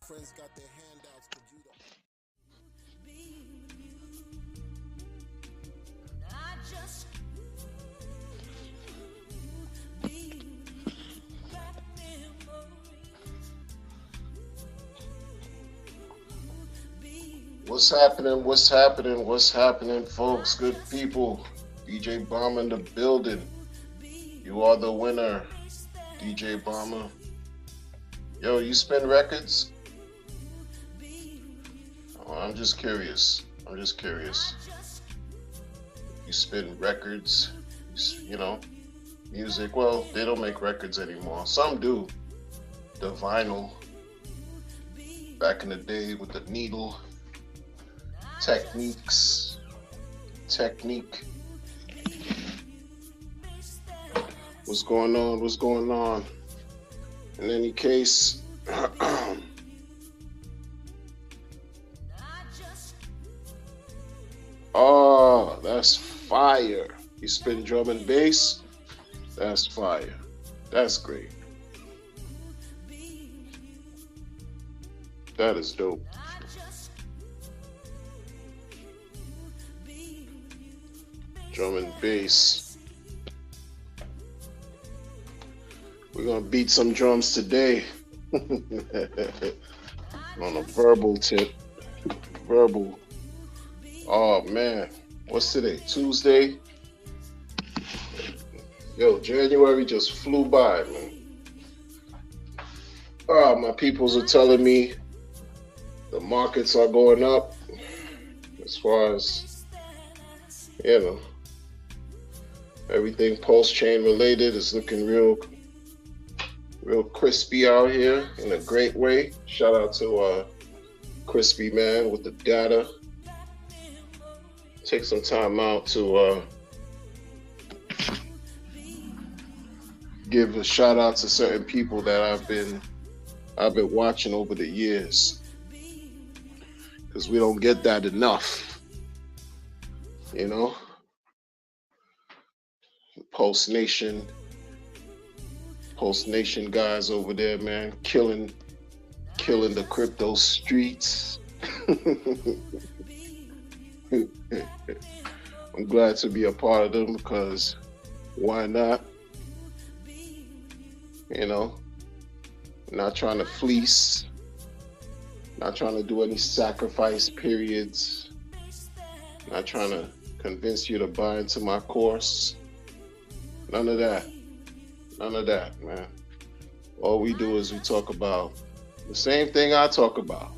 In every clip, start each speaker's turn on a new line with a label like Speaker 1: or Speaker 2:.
Speaker 1: Friends got their handouts, but you don't.
Speaker 2: What's happening? What's happening? What's happening, folks? Good people. DJ Bomber in the building. You are the winner, DJ Bomber. Yo, you spin records? Oh, I'm just curious. You spin records, music. Well, they don't make records anymore. Some do. The vinyl. Back in the day with the needle. Technique. What's going on? In any case, oh, that's fire. You spin drum and bass? That's fire. That's great. That is dope. Drum and bass. We're gonna beat some drums today. On a verbal tip. Verbal. Oh man. What's today? Tuesday? Yo, January just flew by, man. Oh, my peoples are telling me the markets are going up as far as, everything pulse chain related is looking real crispy out here in a great way. Shout out to Crispy Man with the data. Take some time out to give a shout out to certain people that I've been watching over the years, because we don't get that enough, Pulse Nation guys over there, man, killing the crypto streets. I'm glad to be a part of them, because why not? Not trying to fleece, not trying to do any sacrifice periods, not trying to convince you to buy into my course. None of that, man. All we do is we talk about the same thing I talk about.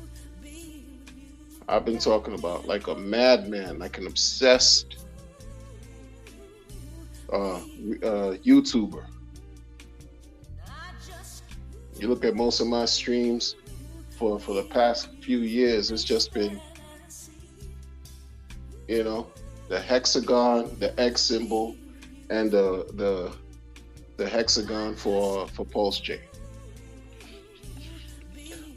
Speaker 2: I've been talking about like a madman, like an obsessed YouTuber. You look at most of my streams for the past few years, it's just been, the hexagon, the X symbol, and the hexagon for Pulse Chain.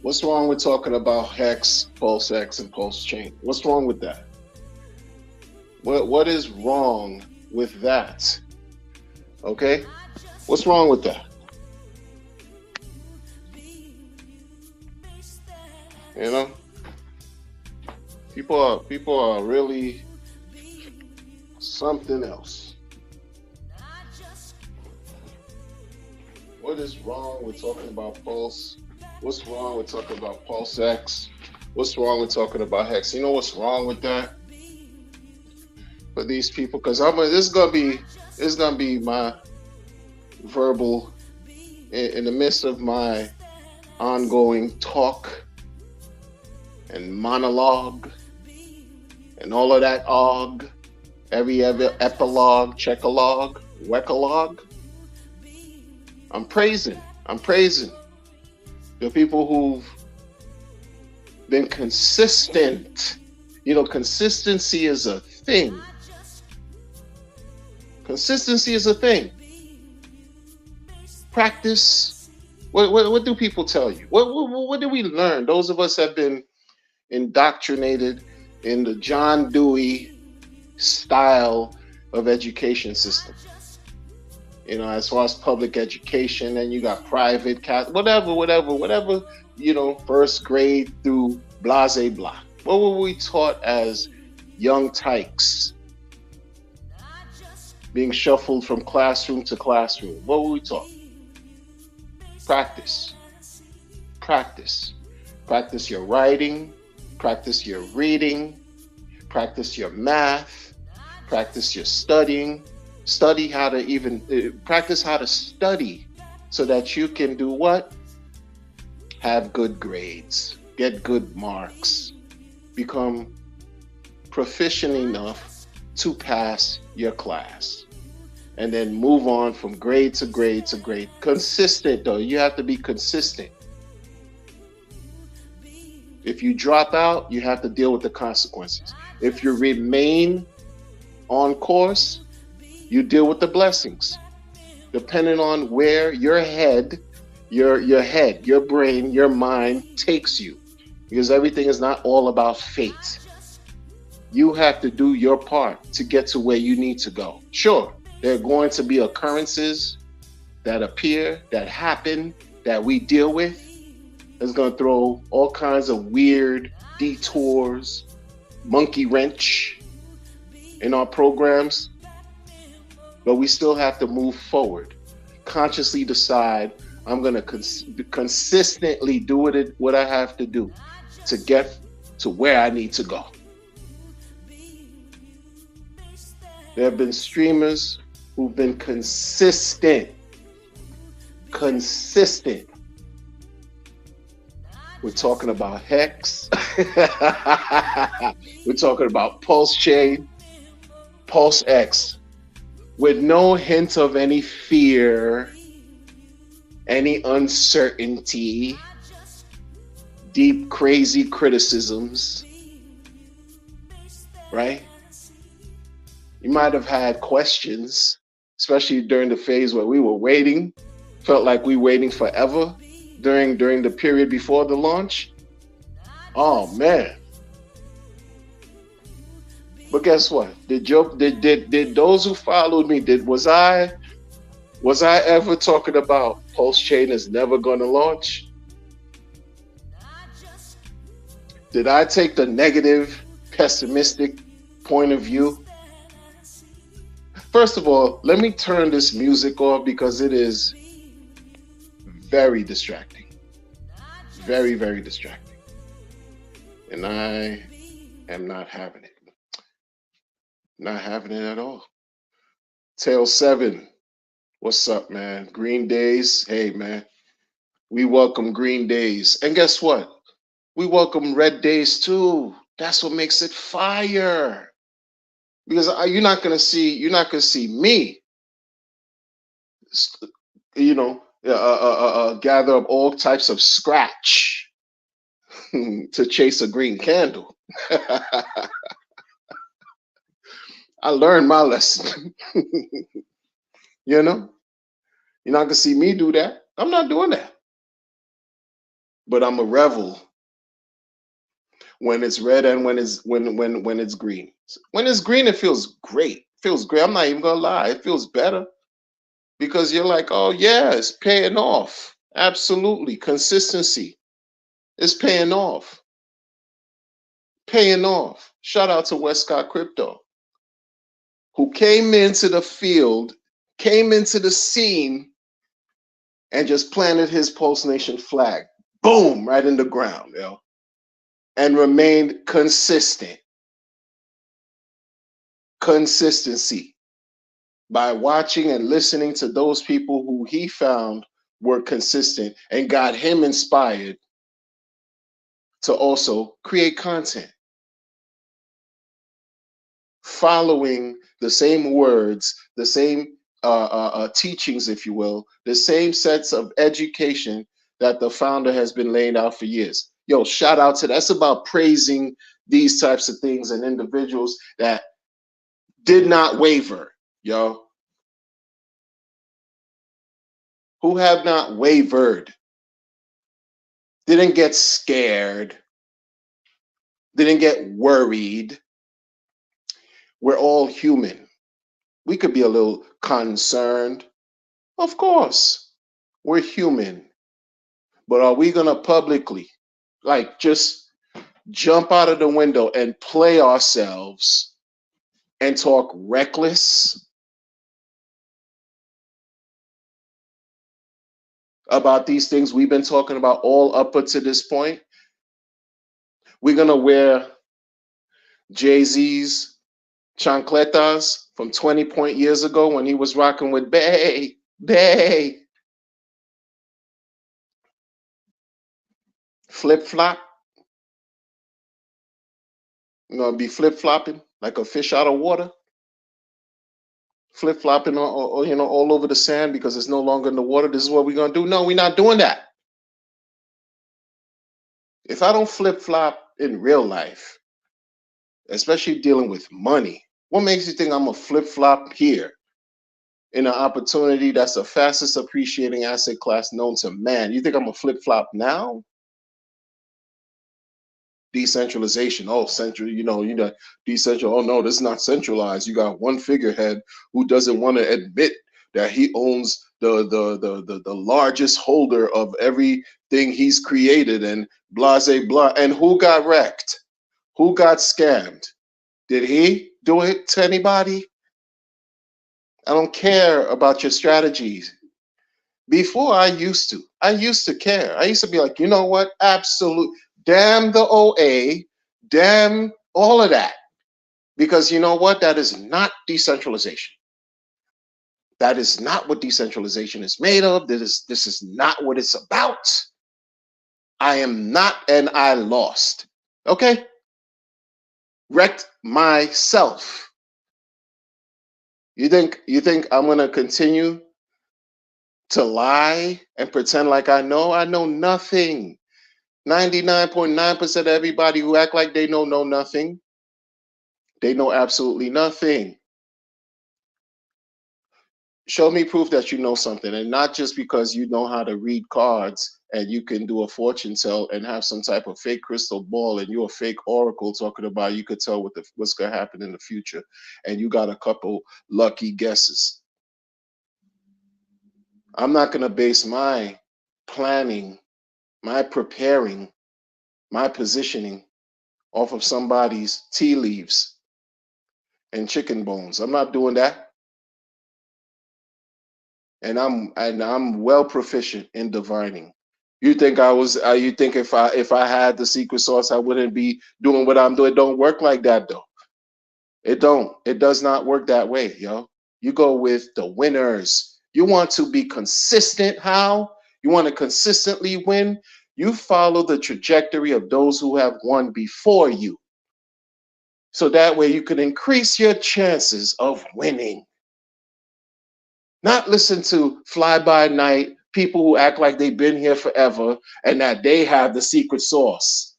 Speaker 2: What's wrong with talking about Hex, Pulse X, and Pulse Chain? What's wrong with that? What is wrong with that? Okay? What's wrong with that? People are really something else. What is wrong with talking about Pulse? What's wrong with talking about Pulse X? What's wrong with talking about Hex? You know what's wrong with that? For these people, because this is gonna be my verbal in the midst of my ongoing talk and monologue and all of that every epilogue, checkalogue, wecalogue. I'm praising the people who've been consistent. Consistency is a thing. Practice. What do people tell you? What do we learn? Those of us have been indoctrinated in the John Dewey style of education system. As far as public education, and you got private, whatever first grade through blase blah? What were we taught as young tykes being shuffled from classroom to classroom? What were we taught? Practice, practice, practice your writing, practice your reading, practice your math, practice your studying, study how to even practice how to study so that you can do what? Have good grades, get good marks, become proficient enough to pass your class, and then move on from grade to grade to grade. Consistent, though. You have to be consistent. If you drop out, you have to deal with the consequences. If you remain on course, you deal with the blessings, depending on where your head, your brain, your mind takes you. Because everything is not all about fate. You have to do your part to get to where you need to go. Sure, there are going to be occurrences that appear, that happen, that we deal with. It's going to throw all kinds of weird detours, monkey wrench in our programs. But we still have to move forward. Consciously decide, I'm going to consistently do what I have to do to get to where I need to go. There have been streamers who've been consistent. We're talking about Hex. We're talking about Pulse Chain, Pulse X, with no hint of any fear, any uncertainty, deep, crazy criticisms, right? You might have had questions, especially during the phase where we were waiting, felt like we were waiting forever during the period before the launch. Oh man. But guess what? Did those who followed me, was I ever talking about Pulse Chain is never gonna launch? Did I take the negative, pessimistic point of view? First of all, let me turn this music off because it is very distracting. Very, very distracting. And I am not having it. Not having it at all. Tail 7. What's up, man? Green Days. Hey, man. We welcome Green Days. And guess what? We welcome Red Days too. That's what makes it fire. Because you're not gonna see me, gather up all types of scratch to chase a green candle. I learned my lesson. You're not gonna see me do that. I'm not doing that. But I'm a revel when it's red and when it's green. When it's green, it feels great. It feels great. I'm not even gonna lie. It feels better because you're like, oh yeah, it's paying off. Absolutely, consistency is paying off. Paying off. Shout out to Westcott Crypto, who came into the field, came into the scene, and just planted his Pulse Nation flag. Boom, right in the ground, yo. And remained consistent. Consistency by watching and listening to those people who he found were consistent and got him inspired to also create content. Following the same words, the same teachings, if you will, the same sets of education that the founder has been laying out for years. Yo, shout out to that's about praising these types of things and individuals that did not waver, yo. Who have not wavered, didn't get scared, didn't get worried. We're all human. We could be a little concerned. Of course, we're human. But are we gonna publicly, like, just jump out of the window and play ourselves and talk reckless about these things we've been talking about all up to this point? We're gonna wear Jay-Z's chancletas from 20 point years ago when he was rocking with Bay, Bay, flip flop. You're gonna be flip flopping like a fish out of water, flip flopping, all over the sand because it's no longer in the water. This is what we're gonna do. No, we're not doing that. If I don't flip flop in real life, especially dealing with money, what makes you think I'm gonna flip flop here in an opportunity that's the fastest appreciating asset class known to man? You think I'm gonna flip flop now? Decentralization. Oh, central, decentral. Oh no, this is not centralized. You got one figurehead who doesn't want to admit that he owns the largest holder of everything he's created, and blase blah. And who got wrecked? Who got scammed? Did he do it to anybody? I don't care about your strategies. Before I used to care. I used to be like, you know what? Absolute. Damn the OA, damn all of that. Because you know what? That is not decentralization. That is not what decentralization is made of. This is not what it's about. I am not, and I lost. Okay? Wrecked myself. You think I'm gonna continue to lie and pretend like I know? I know nothing. 99.9% of everybody who act like they know nothing. They know absolutely nothing. Show me proof that you know something, and not just because you know how to read cards and you can do a fortune tell and have some type of fake crystal ball and you're a fake oracle talking about you could tell what's going to happen in the future, and you got a couple lucky guesses. I'm not going to base my planning, my preparing, my positioning off of somebody's tea leaves and chicken bones. I'm not doing that. And I'm well proficient in divining. You think you think if I had the secret sauce, I wouldn't be doing what I'm doing? It don't work like that though. It don't. It does not work that way, yo. You go with the winners. You want to be consistent. How? You want to consistently win? You follow the trajectory of those who have won before you. So that way you can increase your chances of winning. Not listen to fly-by-night people who act like they've been here forever and that they have the secret sauce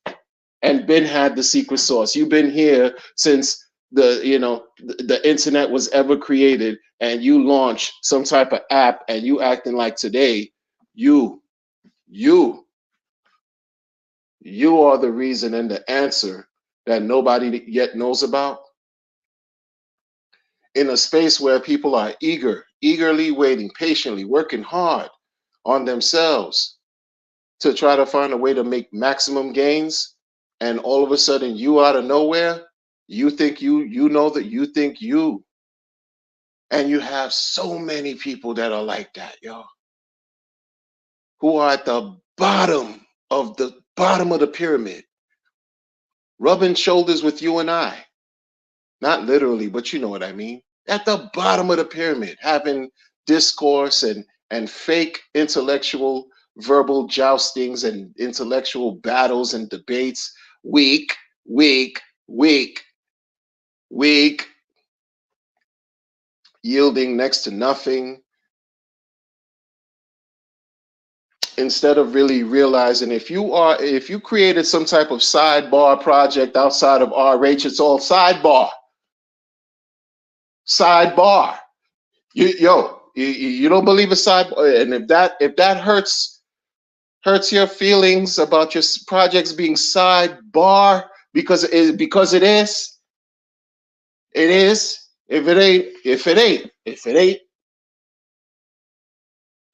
Speaker 2: and been had the secret sauce. You've been here since the internet was ever created, and you launch some type of app and you acting like today you are the reason and the answer that nobody yet knows about. In a space where people are eagerly waiting, patiently working hard on themselves to try to find a way to make maximum gains, and all of a sudden you out of nowhere, you think you know that you think you, and you have so many people that are like that, yo, who are at the bottom of the pyramid, rubbing shoulders with you and I. Not literally, but you know what I mean. At the bottom of the pyramid, having discourse and fake intellectual verbal joustings and intellectual battles and debates, weak, yielding next to nothing, instead of really realizing if you created some type of sidebar project outside of RH, it's all sidebar. You don't believe a sidebar, and if that hurts your feelings about your projects being sidebar, because it is. If it ain't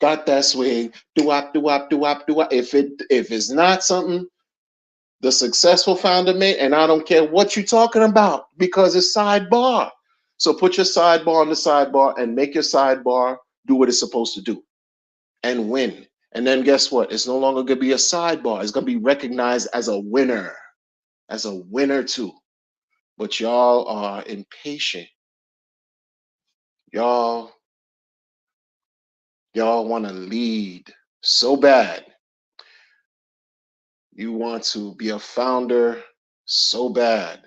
Speaker 2: Got that swing. Do-wop, do-wop, do-wop, do-wop. If it's not something the successful founder made, and I don't care what you're talking about because it's sidebar. So put your sidebar on the sidebar and make your sidebar do what it's supposed to do and win. And then guess what? It's no longer going to be a sidebar. It's going to be recognized as a winner too. But y'all are impatient. Y'all want to lead so bad. You want to be a founder so bad.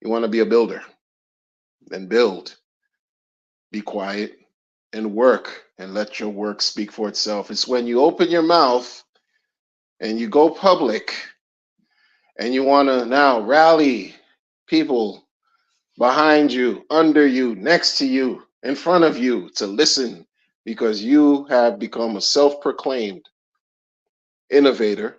Speaker 2: You want to be a builder. Then build. Be quiet and work and let your work speak for itself. It's when you open your mouth and you go public and you want to now rally people behind you, under you, next to you, in front of you to listen because you have become a self-proclaimed innovator,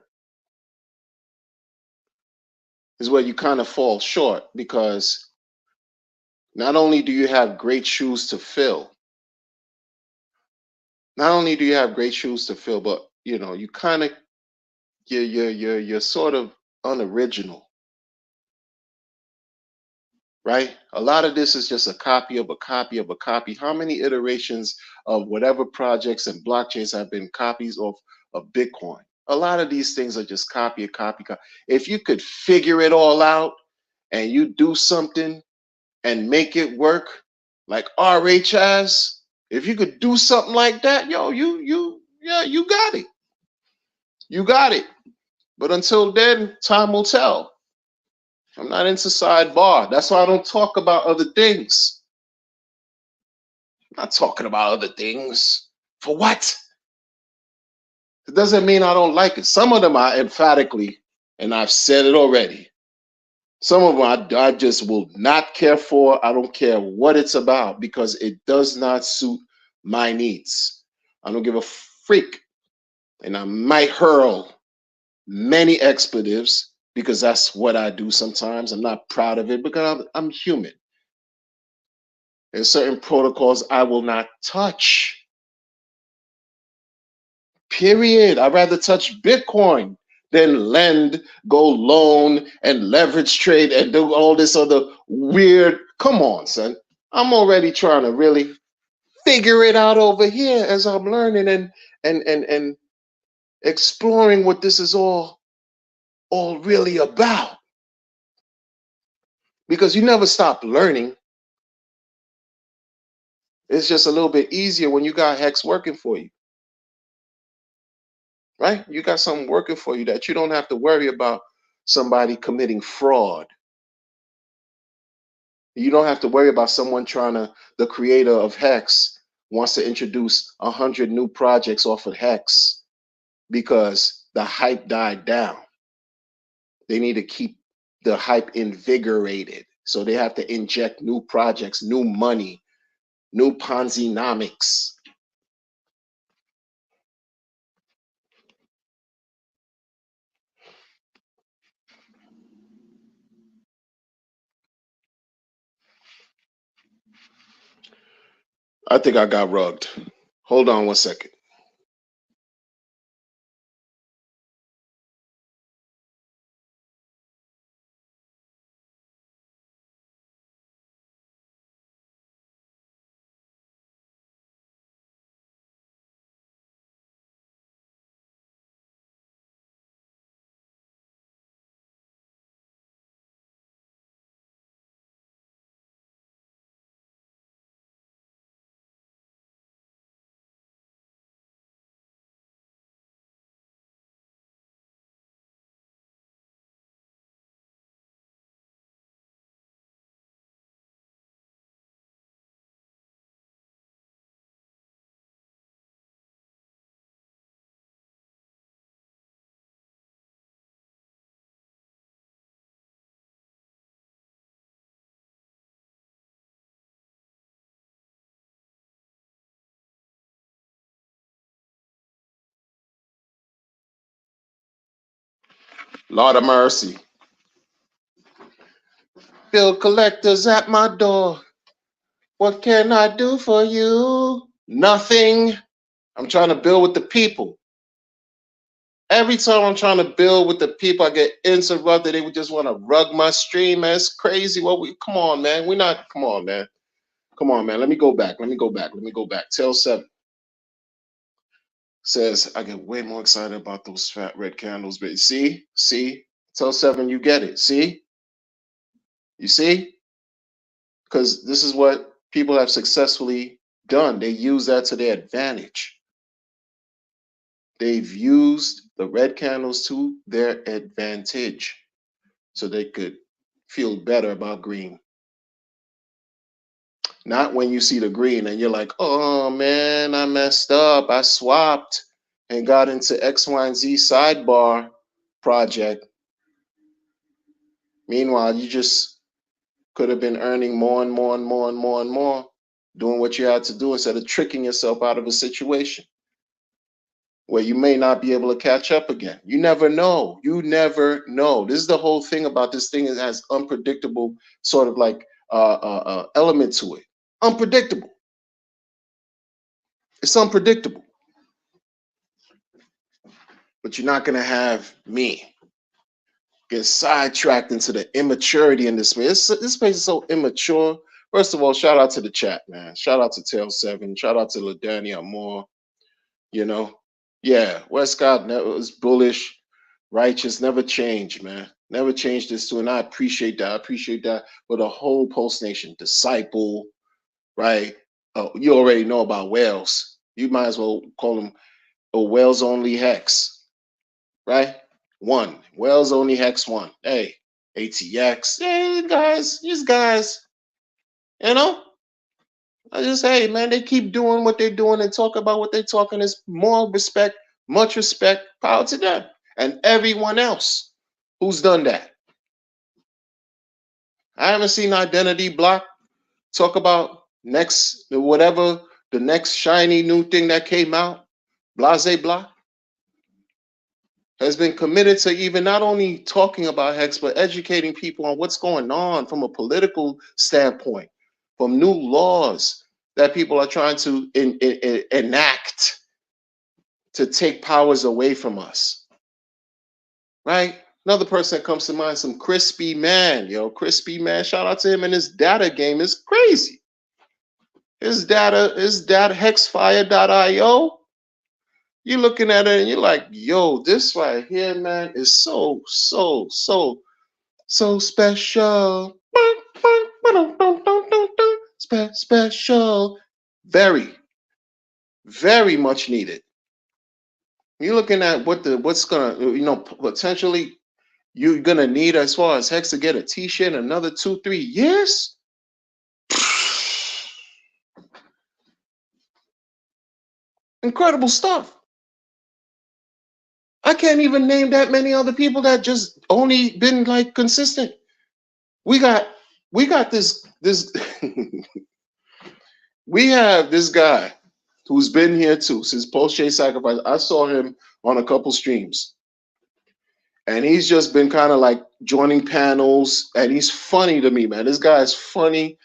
Speaker 2: is where you kind of fall short, because not only do you have great shoes to fill, but you kind of you're sort of unoriginal, right? A lot of this is just a copy of a copy of a copy. How many iterations of whatever projects and blockchains have been copies of Bitcoin? A lot of these things are just copy. If you could figure it all out and you do something and make it work like RH has, if you could do something like that, you got it. You got it. But until then, time will tell. I'm not into sidebar. That's why I don't talk about other things. I'm not talking about other things. For what? It doesn't mean I don't like it. Some of them I emphatically, and I've said it already, some of them I just will not care for. I don't care what it's about because it does not suit my needs. I don't give a freak. And I might hurl many expletives because that's what I do sometimes. I'm not proud of it because I'm human. There's certain protocols I will not touch. Period. I'd rather touch Bitcoin than lend, go loan, and leverage trade and do all this other weird. Come on, son. I'm already trying to really figure it out over here as I'm learning and exploring what this is all really about. Because you never stop learning. It's just a little bit easier when you got Hex working for you. Right? You got something working for you that you don't have to worry about somebody committing fraud. You don't have to worry about someone the creator of Hex wants to introduce 100 new projects off of Hex because the hype died down. They need to keep the hype invigorated. So they have to inject new projects, new money, new Ponzi-nomics. I think I got rugged. Hold on one second. Lord of mercy. Bill collectors at my door. What can I do for you? Nothing. I'm trying to build with the people. Every time I'm trying to build with the people, I get interrupted. They would just want to rug my stream, man. It's crazy. Come on, man. We're not, come on, man. Come on, man. Let me go back. Let me go back. Let me go back. Tell 7 says, I get way more excited about those fat red candles. But see, tell 7 you get it. See? You see? Because this is what people have successfully done. They use that to their advantage. They've used the red candles to their advantage so they could feel better about green. Not when you see the green and you're like, oh man, I messed up. I swapped and got into X, Y, and Z sidebar project. Meanwhile, you just could have been earning more and more and more and more and more, doing what you had to do instead of tricking yourself out of a situation where you may not be able to catch up again. You never know. You never know. This is the whole thing about this thing. It has unpredictable sort of like element to it. Unpredictable. It's unpredictable. But you're not going to have me get sidetracked into the immaturity in this space. This space is so immature. First of all, shout out to the chat, man. Shout out to Tail 7. Shout out to LaDania Moore. You know, yeah, Westcott was bullish, righteous, never changed, man. Never changed this too. And I appreciate that. I appreciate that for the whole Post Nation. Disciple, right? Oh, you already know about Wales. You might as well call him a Wales only hex, right? 1. Wales only hex 1. Hey, ATX. Hey, guys, these guys, you know? I just, hey, man, they keep doing what they're doing and talk about what they're talking. Is more respect, much respect, power to them and everyone else who's done that. I haven't seen Identity Block talk about next, whatever, the next shiny new thing that came out. Blase Block has been committed to even not only talking about Hex, but educating people on what's going on from a political standpoint, from new laws that people are trying to enact to take powers away from us, right? Another person that comes to mind, some Crispy Man, Crispy Man, shout out to him, and his data game is crazy. His data, hexfire.io, you're looking at it and you're like, yo, this right here, man, is so special. Special. Very, very much needed. You're looking at what's gonna, potentially you're gonna need as far as Hex to get a t-shirt in another 2-3 years. Incredible stuff. I can't even name that many other people that just only been like consistent. We got this we have this guy who's been here too since post-Shade Sacrifice. I saw him on a couple streams. And he's just been kind of like joining panels, and he's funny to me, man. This guy is funny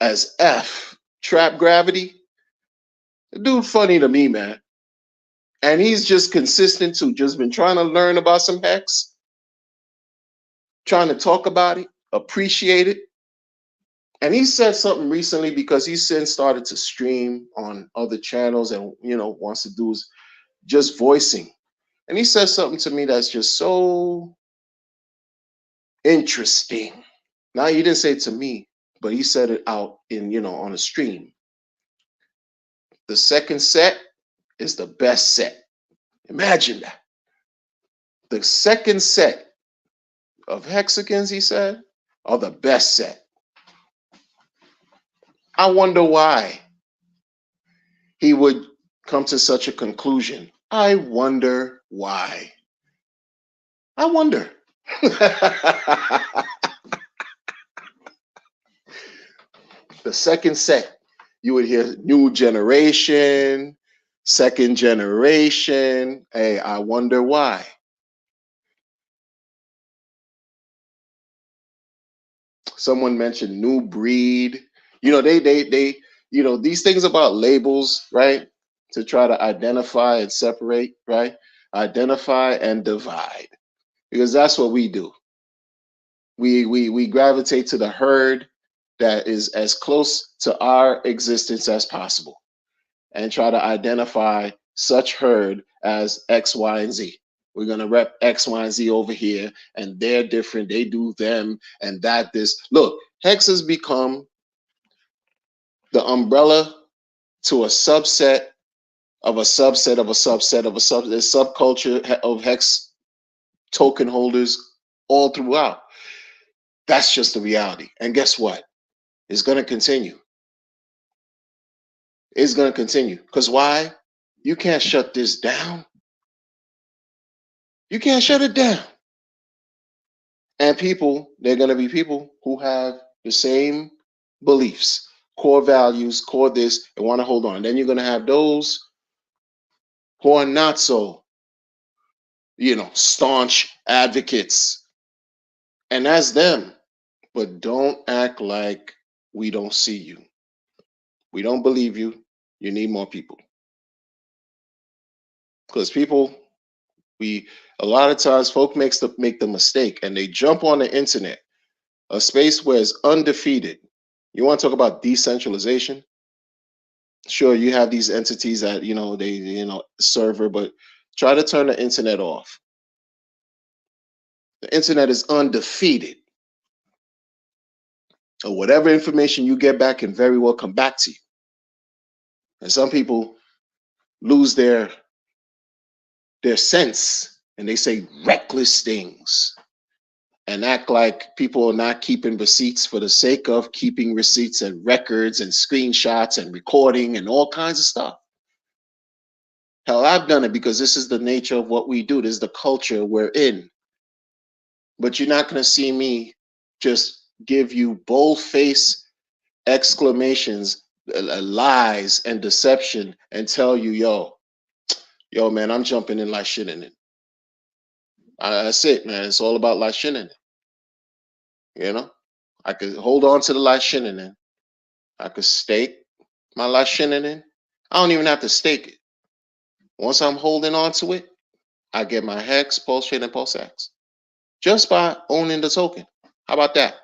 Speaker 2: as F. Trap Gravity. The dude funny to me, man. And he's just consistent too. Just been trying to learn about some Hex, trying to talk about it, appreciate it. And he said something recently because he's since started to stream on other channels and, wants to do is just voicing. And he said something to me that's just so interesting. Now, he didn't say it to me, but he said it out in, on a stream. The second set is the best set. Imagine that. The second set of hexagons, he said, are the best set. I wonder why he would come to such a conclusion. I wonder why. I wonder. The second set, you would hear new generation, second generation. Hey, I wonder why. Someone mentioned new breed. They these things about labels, right? to try to identify and separate, right? Identify and divide, because that's what we do. We gravitate to the herd that is as close to our existence as possible, and try to identify such herd as X, Y, and Z. We're gonna rep X, Y, and Z over here, and they're different. They do them and that. This look, Hex has become the umbrella to a subset of a subset of a subset of a subculture of Hex token holders all throughout. That's just the reality. And guess what? It's going to continue. It's going to continue. Because why? You can't shut this down. You can't shut it down. And people, they're going to be people who have the same beliefs, core values, core this, and want to hold on. Then you're going to have those who are not so, staunch advocates. And that's them. But don't act like we don't see you. We don't believe you. You need more people. Because people, a lot of times folk make the mistake and they jump on the internet, a space where it's undefeated. You want to talk about decentralization? Sure, you have these entities that, server, but try to turn the internet off. The internet is undefeated. So whatever information you get back can very well come back to you. And some people lose their sense and they say reckless things and act like people are not keeping receipts for the sake of keeping receipts and records and screenshots and recording and all kinds of stuff. Hell, I've done it because this is the nature of what we do. This is the culture we're in. But you're not going to see me just give you bold-faced exclamations, lies and deception and tell you, yo, man, I'm jumping in like shit in it. That's it, man. It's all about like shit in it. I could hold on to the like shit in it. I could stake my like shit in it. I don't even have to stake it. Once I'm holding on to it, I get my Hex, Pulse Trade, and PulseX just by owning the token. How about that?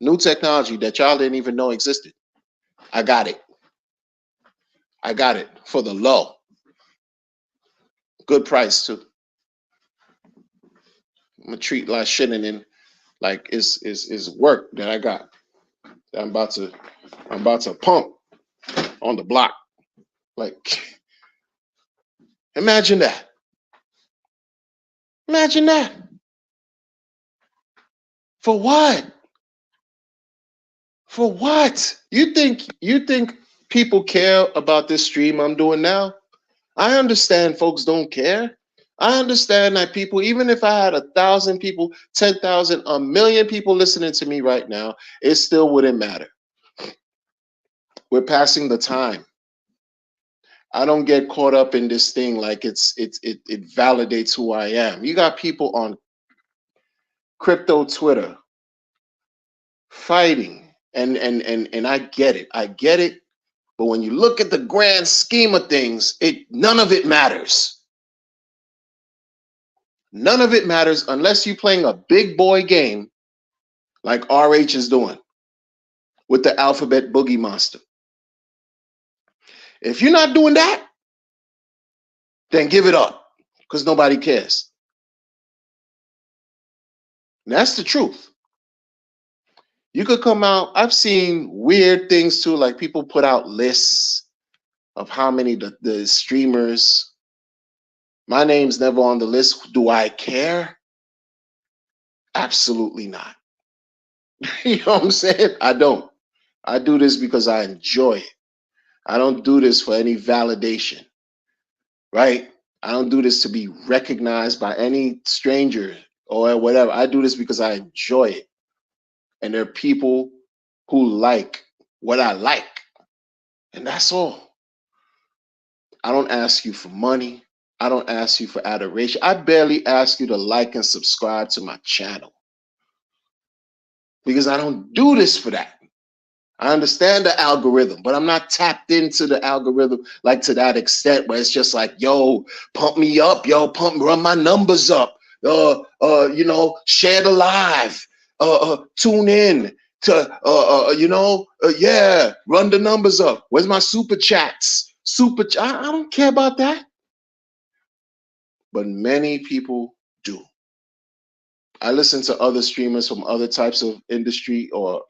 Speaker 2: New technology that y'all didn't even know existed. I got it. I got it for the low. Good price too. I'm gonna treat like shit in like is work that I got. That I'm about to pump on the block. Like, imagine that. Imagine that. For what? For what? You think people care about this stream I'm doing now? I understand folks don't care. I understand that people, even if I had 1,000 people, 10,000, 1,000,000 people listening to me right now, it still wouldn't matter. We're passing the time. I don't get caught up in this thing like it validates who I am. You got people on crypto Twitter fighting, and I get it. I get it. But when you look at the grand scheme of things, none of it matters. None of it matters unless you're playing a big boy game like RH is doing with the alphabet boogie monster. If you're not doing that, then give it up because nobody cares. And that's the truth. You could come out. I've seen weird things too, like people put out lists of how many the streamers. My name's never on the list. Do I care? Absolutely not. You know what I'm saying? I don't. I do this because I enjoy it. I don't do this for any validation, right? I don't do this to be recognized by any stranger or whatever. I do this because I enjoy it. And there are people who like what I like. And that's all. I don't ask you for money. I don't ask you for adoration. I barely ask you to like and subscribe to my channel because I don't do this for that. I understand the algorithm, but I'm not tapped into the algorithm like to that extent where it's just like, yo, pump me up, yo, run my numbers up. Share the live, tune in to, yeah, run the numbers up. Where's my super chats? I don't care about that, but many people do. I listen to other streamers from other types of industry or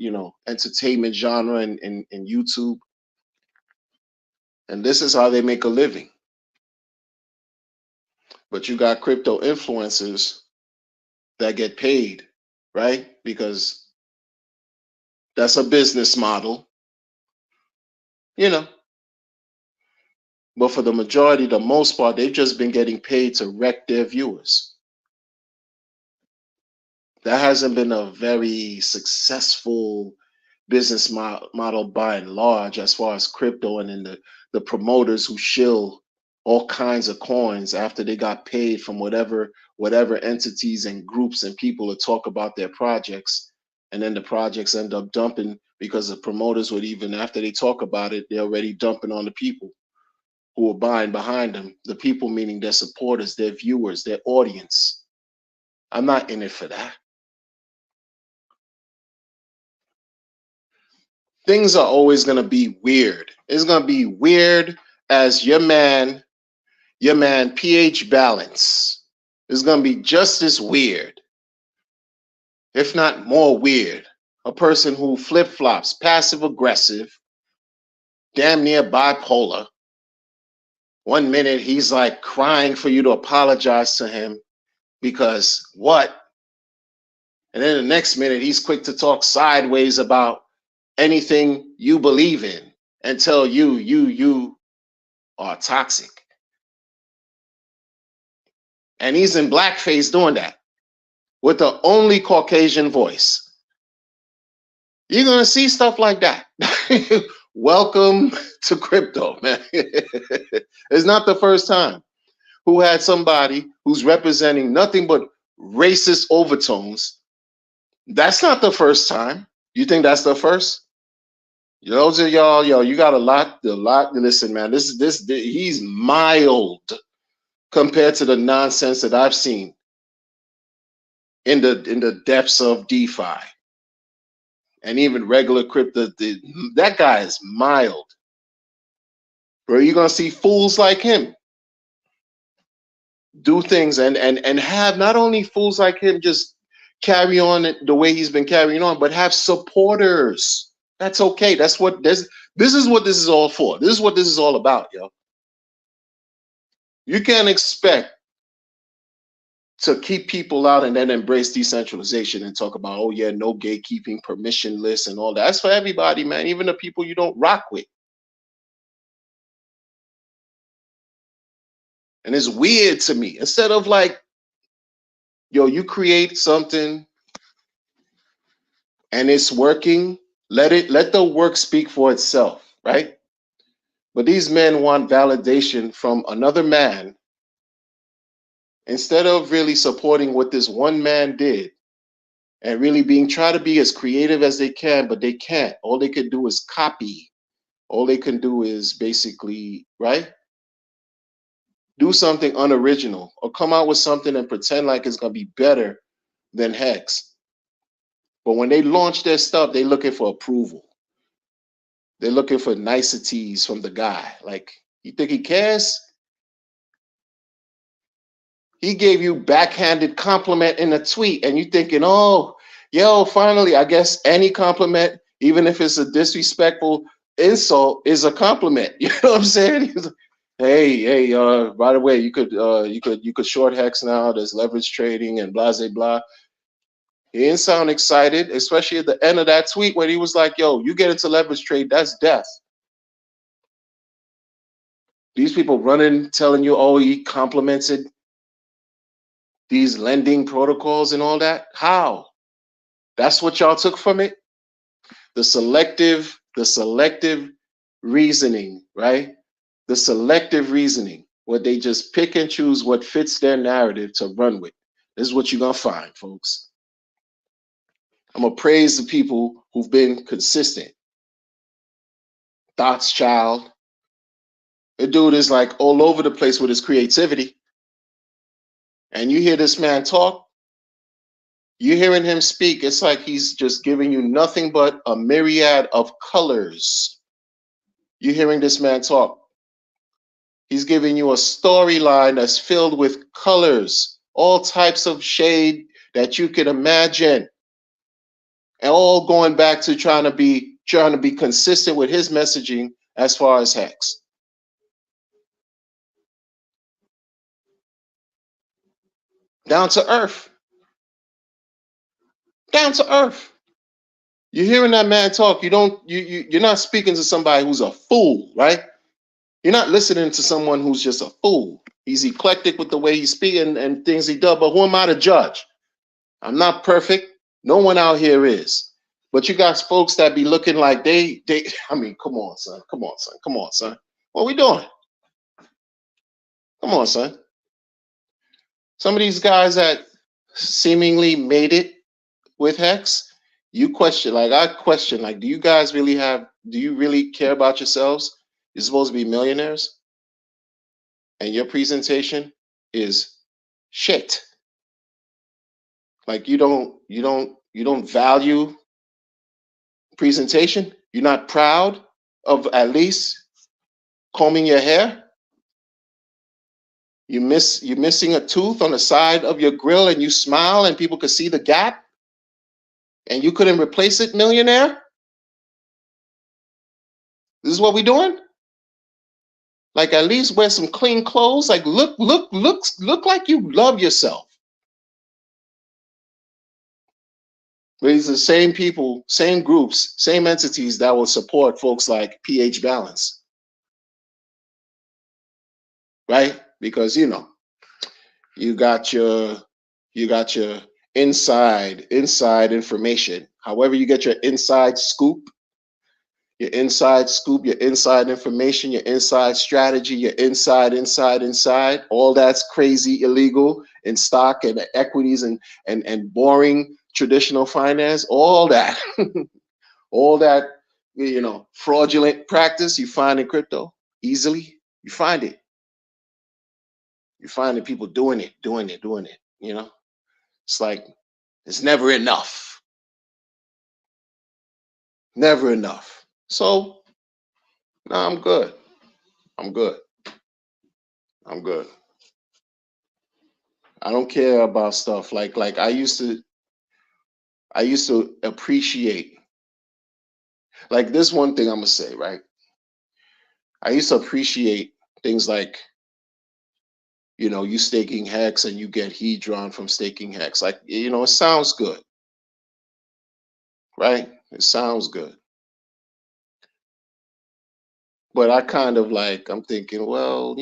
Speaker 2: entertainment genre in YouTube, and this is how they make a living. But you got crypto influencers that get paid, right? Because that's a business model, you know. But for the majority, the most part, they've just been getting paid to wreck their viewers. That hasn't been a very successful business model by and large as far as crypto, and then the promoters who shill all kinds of coins after they got paid from whatever entities and groups and people to talk about their projects, and then the projects end up dumping because the promoters would, even after they talk about it, they're already dumping on the people who are buying behind them. The people meaning their supporters, their viewers, their audience. I'm not in it for that. Things are always going to be weird. It's going to be weird as your man pH balance is going to be just as weird, if not more weird. A person who flip-flops, passive aggressive, damn near bipolar. One minute he's like crying for you to apologize to him because what? And then the next minute he's quick to talk sideways about anything you believe in and tell you are toxic. And he's in blackface doing that with the only Caucasian voice. You're going to see stuff like that. Welcome to crypto, man. It's not the first time who had somebody who's representing nothing but racist overtones. That's not the first time. You think that's the first? Those are y'all, you got a lot. Listen, man, he's mild compared to the nonsense that I've seen in the depths of DeFi and even regular crypto. That guy is mild. Bro, you're gonna see fools like him do things and have not only fools like him just carry on the way he's been carrying on, but have supporters. That's okay. This is what this is all for. This is what this is all about, yo. You can't expect to keep people out and then embrace decentralization and talk about, oh yeah, no gatekeeping, permissionless, and all that. That's for everybody, man. Even the people you don't rock with. And it's weird to me. Instead of like, yo, you create something and it's working, let the work speak for itself, right? But these men want validation from another man instead of really supporting what this one man did and really try to be as creative as they can, but they can't. All they can do is copy. All they can do is basically, right? Do something unoriginal or come out with something and pretend like it's going to be better than Hex. But when they launch their stuff, they're looking for approval. They're looking for niceties from the guy. Like, you think he cares? He gave you backhanded compliment in a tweet and you thinking, oh, yo, finally, I guess any compliment, even if it's a disrespectful insult, is a compliment. You know what I'm saying? He's like, hey, by the way, you could short Hex now. There's leverage trading and blah, blah, blah. He didn't sound excited, especially at the end of that tweet when he was like, yo, you get into leverage trade, that's death. These people running, telling you, oh, he complimented these lending protocols and all that. How? That's what y'all took from it? The selective reasoning, right? The selective reasoning, where they just pick and choose what fits their narrative to run with. This is what you're going to find, folks. I'm going to praise the people who've been consistent. Thoughts Child. The dude is like all over the place with his creativity. And you hear this man talk, you're hearing him speak. It's like he's just giving you nothing but a myriad of colors. You're hearing this man talk. He's giving you a storyline that's filled with colors, all types of shade that you can imagine, and all going back to trying to be consistent with his messaging as far as Hex. Down to earth. Down to earth. You're hearing that man talk. You're not speaking to somebody who's a fool, right? You're not listening to someone who's just a fool. He's eclectic with the way he's speaking and things he does, but who am I to judge? I'm not perfect. No one out here is. But you got folks that be looking like they I mean, come on, son. Come on, son. Come on, son. What we doing? Come on, son. Some of these guys that seemingly made it with Hex, you question, like I question, like, do you really care about yourselves? You're supposed to be millionaires, and your presentation is shit. Like you don't value presentation. You're not proud of at least combing your hair. You're missing a tooth on the side of your grill, and you smile, and people could see the gap, and you couldn't replace it, millionaire. This is what we're doing. Like at least wear some clean clothes. Like look like you love yourself. But these are the same people, same groups, same entities that will support folks like pH Balance, right? Because you got your inside information. However, you get your inside scoop, your inside information, your inside strategy, your inside, all that's crazy, illegal in stock and equities and boring traditional finance, all that, all that, fraudulent practice you find in crypto easily. You find it. You find that people doing it. It's like it's never enough. Never enough. So no, I'm good. I'm good. I don't care about stuff like I used to appreciate. Like this one thing I'm gonna say, right? I used to appreciate things like, you staking Hex and you get Hedron from staking Hex. Like, it sounds good, right? It sounds good. But I kind of I'm thinking, well,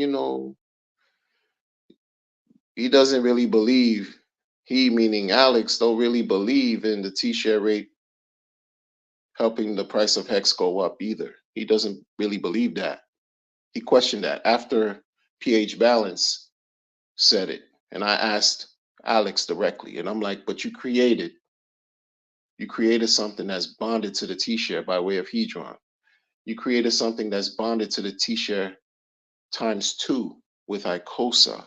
Speaker 2: he doesn't really believe, he meaning Alex, don't really believe in the T-share rate helping the price of Hex go up either. He doesn't really believe that. He questioned that after pH Balance said it. And I asked Alex directly, and I'm like, but you created something that's bonded to the T-share by way of Hedron. You created something that's bonded to the T-share ×2 with ICOSA.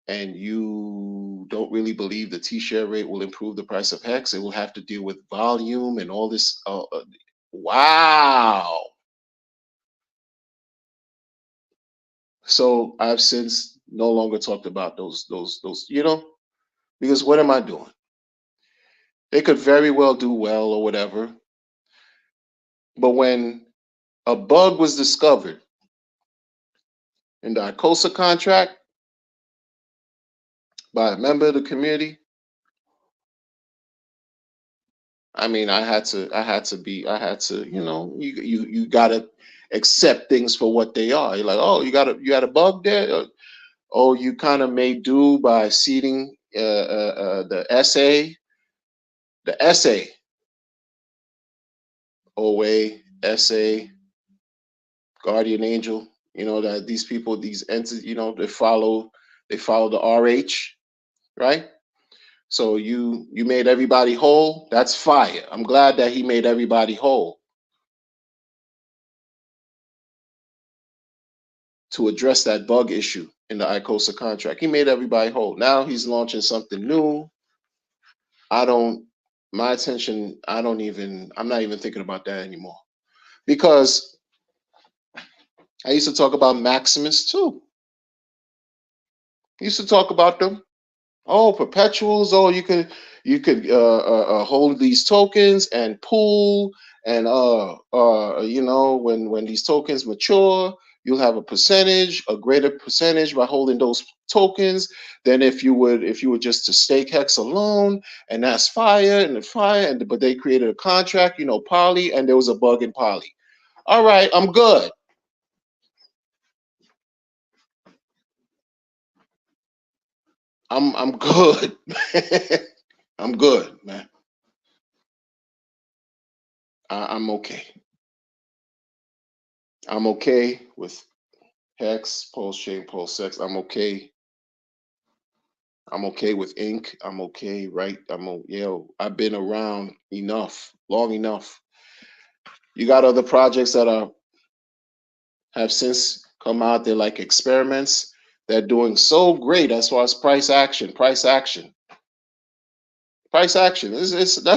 Speaker 2: And you don't really believe the T-share rate will improve the price of Hex. It will have to deal with volume and all this. Wow. So I've since no longer talked about those, because what am I doing? They could very well do well or whatever. But when a bug was discovered in the ICOSA contract by a member of the community, I mean, I had to, you gotta accept things for what they are. You're like, oh, you had a bug there? Oh, you kind of made do by seeding the SA, OA, SA, Guardian Angel, that these people, these entities, they follow the RH, right? So you made everybody whole. That's fire. I'm glad that he made everybody whole. to address that bug issue in the ICOSA contract. He made everybody whole. Now he's launching something new. My attention, I'm not even thinking about that anymore. Because I used to talk about Maximus too. I used to talk about them. Oh, perpetuals. Oh, you could hold these tokens and pool, and when these tokens mature, you'll have a greater percentage by holding those tokens than if you were just to stake Hex alone. And that's fire. But they created a contract, Poly, and there was a bug in Poly. All right, I'm good. I'm good. I'm good, man. I'm okay. I'm okay with Hex, Pulse Chain, Pulse X. I'm okay. I'm okay with Ink. I'm okay, right? I've been around long enough. You got other projects that have since come out. They're like experiments. They're doing so great as far as price action. That's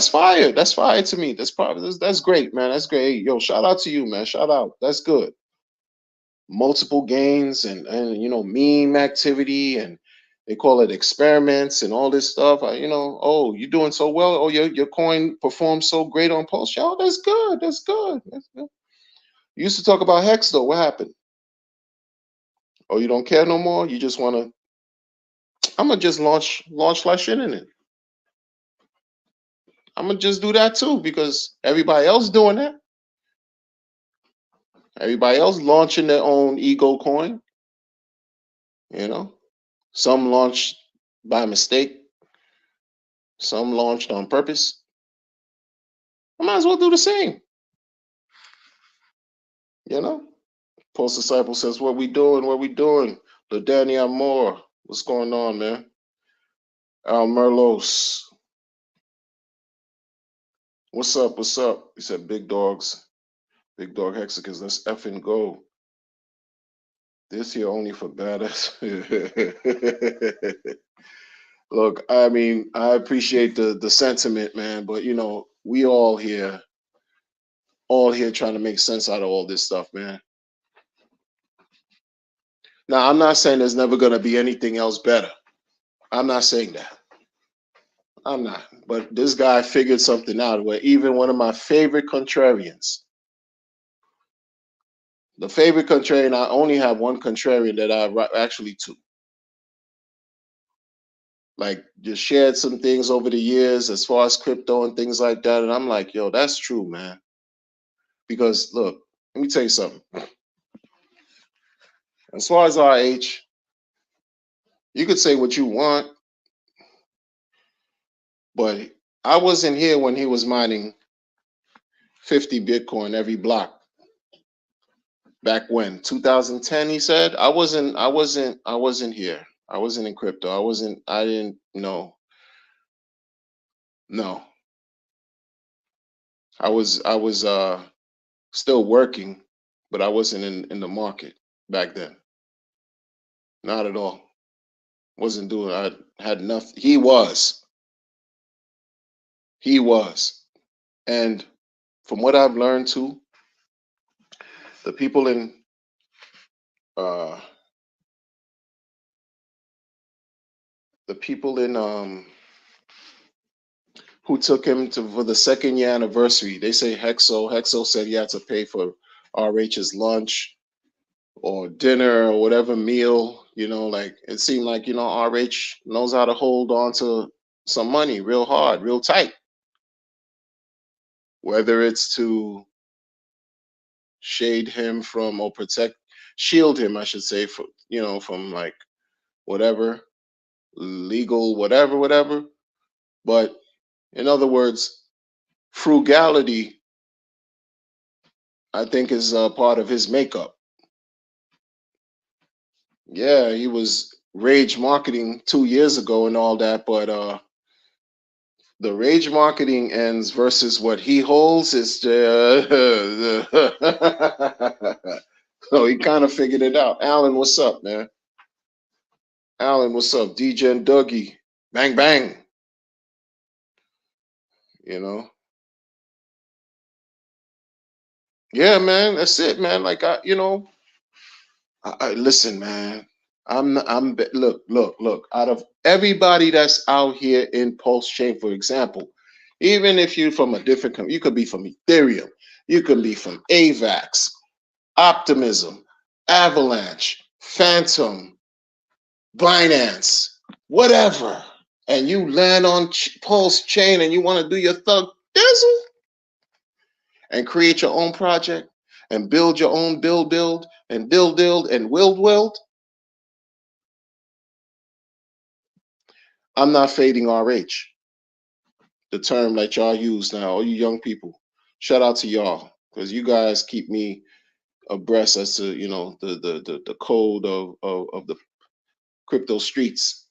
Speaker 2: fire. That's fire to me. That's great, man. That's great. Yo, shout out to you, man. Shout out. That's good. Multiple gains and meme activity, and they call it experiments and all this stuff. Oh, you're doing so well. Oh, your coin performs so great on Pulse. Oh, that's good. That's good. You used to talk about Hex though. What happened? Oh, you don't care no more. You just want to. I'm gonna just launch like shit in it. I'm gonna just do that too because everybody else doing that. Everybody else launching their own ego coin. Some launched by mistake. Some launched on purpose. I might as well do the same. Pulse Disciple says, what we doing? What we doing? LaDanny Amor. What's going on, man? Al Merlos. What's up? What's up? He said, big dogs. Big dog hexicans. Let's effing go. This here only for badass. Look, I mean, I appreciate the sentiment, man, but we all here trying to make sense out of all this stuff, man. Now, I'm not saying there's never going to be anything else better. I'm not saying that. I'm not. But this guy figured something out where even one of my favorite contrarians, I only have one contrarian that actually two. Like, just shared some things over the years as far as crypto and things like that. And I'm like, yo, that's true, man. Because look, let me tell you something. As far as RH, you could say what you want, but I wasn't here when he was mining 50 Bitcoin every block. Back when 2010, he said. I wasn't here. I wasn't in crypto. I didn't know. No. I was still working, but I wasn't in the market back then. Not at all. Wasn't doing. I had nothing. He was. And from what I've learned too, the people in who took him for the second year anniversary, they say Hexo said he had to pay for RH's lunch or dinner or whatever meal, like it seemed like, RH knows how to hold on to some money real hard, real tight. Whether it's to shade him from or shield him, I should say, from like whatever, legal, whatever. But in other words, frugality, I think, is part of his makeup. Yeah, he was rage marketing 2 years ago and all that, but the rage marketing ends versus what he holds is So he kind of figured it out. Alan, what's up, man? Alan, what's up? DJ and Dougie, bang bang. You know, yeah, man. That's it, man. Like I listen, man. Look. Out of everybody that's out here in Pulse Chain, for example, even if you're from a different company, you could be from Ethereum, you could be from AVAX, Optimism, Avalanche, Phantom, Binance, whatever, and you land on Pulse Chain and you want to do your thug dizzle and create your own project and build your own build and build and wild. I'm not fading RH, the term that y'all use now, all you young people. Shout out to y'all because you guys keep me abreast as to the code of the crypto streets.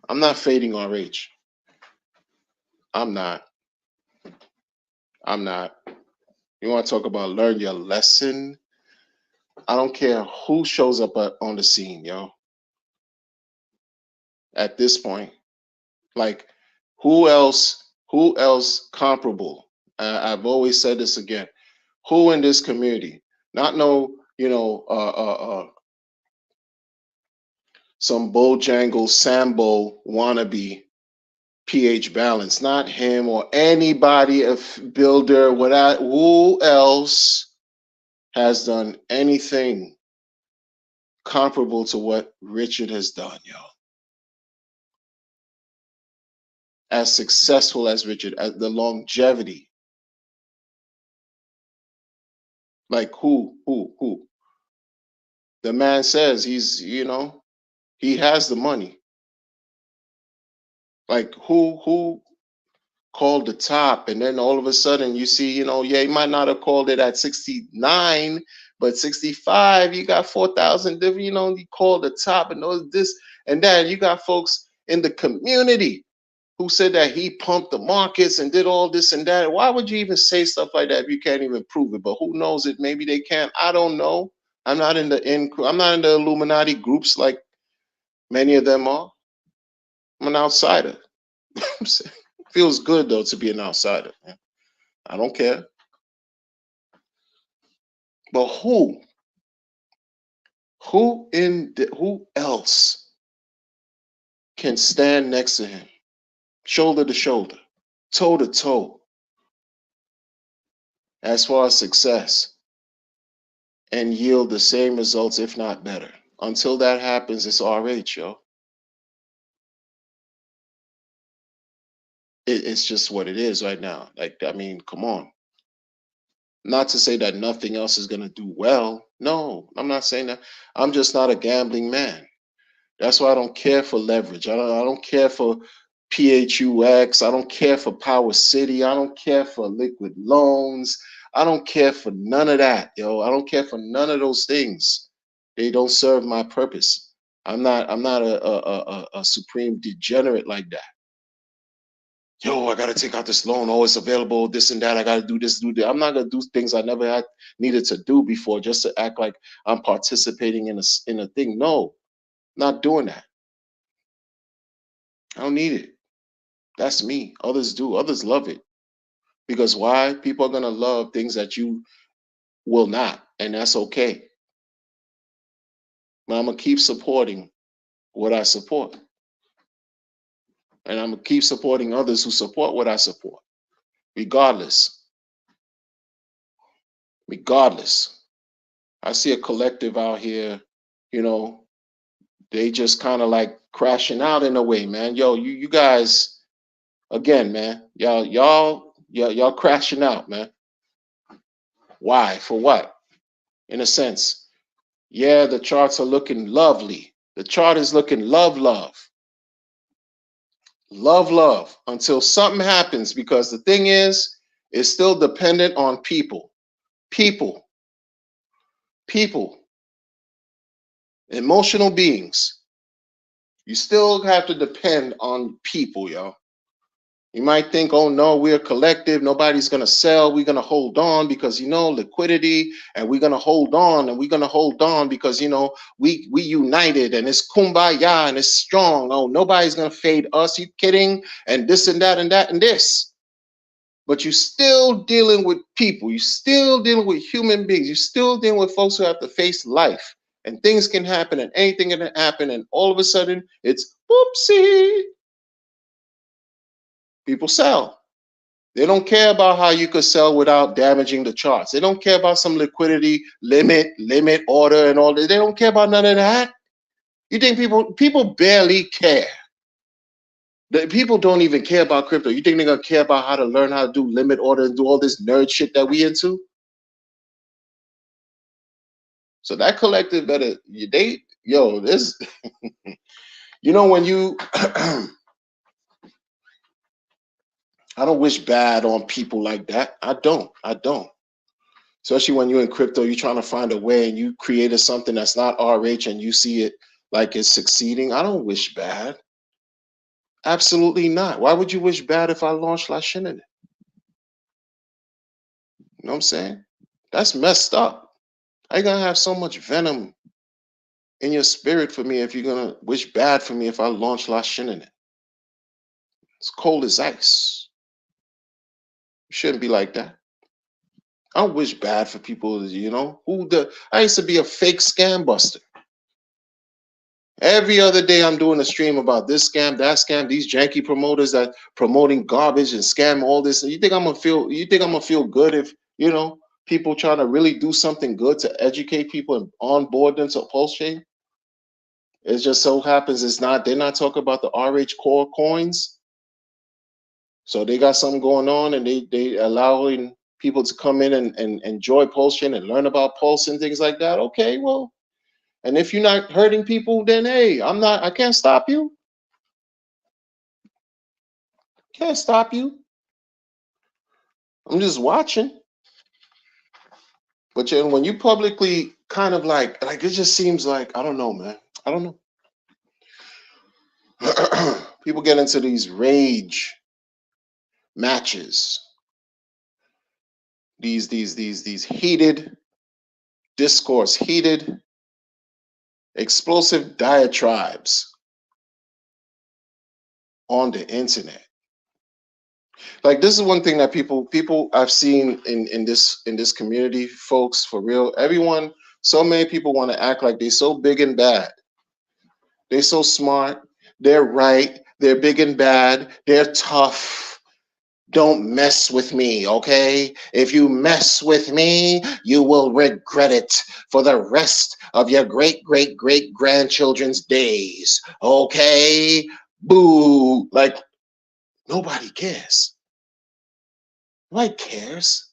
Speaker 2: I'm not fading RH. I'm not. I'm not. You want to talk about learn your lesson? I don't care who shows up on the scene, yo. At this point, like who else comparable? I've always said this again. Who in this community? Not no, some Bojangle Sambo wannabe PH Balance. Not him or anybody, a builder, without who else has done anything comparable to what Richard has done, yo. As successful as Richard, as the longevity. Like who? The man says he has the money. Like who called the top, and then all of a sudden you see, yeah, he might not have called it at 69, but 65, you got 4,000 different, you called the top and all this and that. You got folks in the community who said that he pumped the markets and did all this and that. Why would you even say stuff like that if you can't even prove it? But who knows it? Maybe they can. I don't know. I'm not in the Illuminati groups like many of them are. I'm an outsider. Feels good though to be an outsider. I don't care. But who else can stand next to him, shoulder to shoulder, toe to toe, as far as success, and yield the same results, if not better? Until that happens, it's RH, yo. It's just what it is right now. Like, I mean, come on. Not to say that nothing else is gonna do well. No, I'm not saying that. I'm just not a gambling man. That's why I don't care for leverage. I don't care for PHUX. I don't care for Power City. I don't care for liquid loans. I don't care for none of that, yo. I don't care for none of those things. They don't serve my purpose. I'm not a supreme degenerate like that. Yo, I gotta take out this loan. Oh, it's available, this and that. I gotta do this, do that. I'm not gonna do things I never had needed to do before just to act like I'm participating in a thing. No, not doing that. I don't need it. That's me. Others do. Others love it. Because why? People are going to love things that you will not. And that's okay. But I'm going to keep supporting what I support. And I'm going to keep supporting others who support what I support. Regardless. Regardless. I see a collective out here, they just kind of like crashing out in a way, man. Yo, you guys, again, man, y'all crashing out, man. Why? For what? In a sense. Yeah, the charts are looking lovely. The chart is looking love, until something happens, because the thing is, it's still dependent on people, people, emotional beings. You still have to depend on people, yo. You might think, oh no, we're a collective. Nobody's going to sell. We're going to hold on because, liquidity, and we're going to hold on, and we're going to hold on because, we united, and it's kumbaya and it's strong. Oh, nobody's going to fade us. You kidding? And this and that and that and this. But you're still dealing with people. You're still dealing with human beings. You're still dealing with folks who have to face life. And things can happen, and anything can happen. And all of a sudden, it's whoopsie. People sell. They don't care about how you could sell without damaging the charts. They don't care about some liquidity limit order and all that. They don't care about none of that. You think people barely care. The people don't even care about crypto. You think they're gonna care about how to learn how to do limit order and do all this nerd shit that we into? So that collective better this when you I don't wish bad on people like that. I don't. Especially when you're in crypto, you're trying to find a way and you created something that's not RH and you see it like it's succeeding. I don't wish bad. Absolutely not. Why would you wish bad if I launched Lashin in it? You know what I'm saying? That's messed up. How you gonna have so much venom in your spirit for me if you're gonna wish bad for me if I launch Lashin in it? It's cold as ice. You shouldn't be like that. I don't wish bad for people, I used to be a fake scam buster. Every other day I'm doing a stream about this scam, that scam, these janky promoters that promoting garbage and scam all this. You think I'm gonna feel good if, people trying to really do something good to educate people and onboard them to Pulse Chain? It just so happens they're not talking about the RH core coins. So they got something going on and they allowing people to come in and enjoy Pulse Chain and learn about Pulse and things like that. Okay, well, and if you're not hurting people, then hey, I can't stop you. Can't stop you. I'm just watching. But when you publicly kind of like it just seems like, I don't know, man. I don't know. People get into these rage matches. These heated discourse, heated, explosive diatribes on the internet. Like, this is one thing that people I've seen in this community, folks, for real. Everyone, so many people want to act like they're so big and bad. They're so smart. They're right. They're big and bad. They're tough. Don't mess with me, okay? If you mess with me, you will regret it for the rest of your great-great-great-grandchildren's days, okay? Boo. Like, nobody cares. Nobody cares.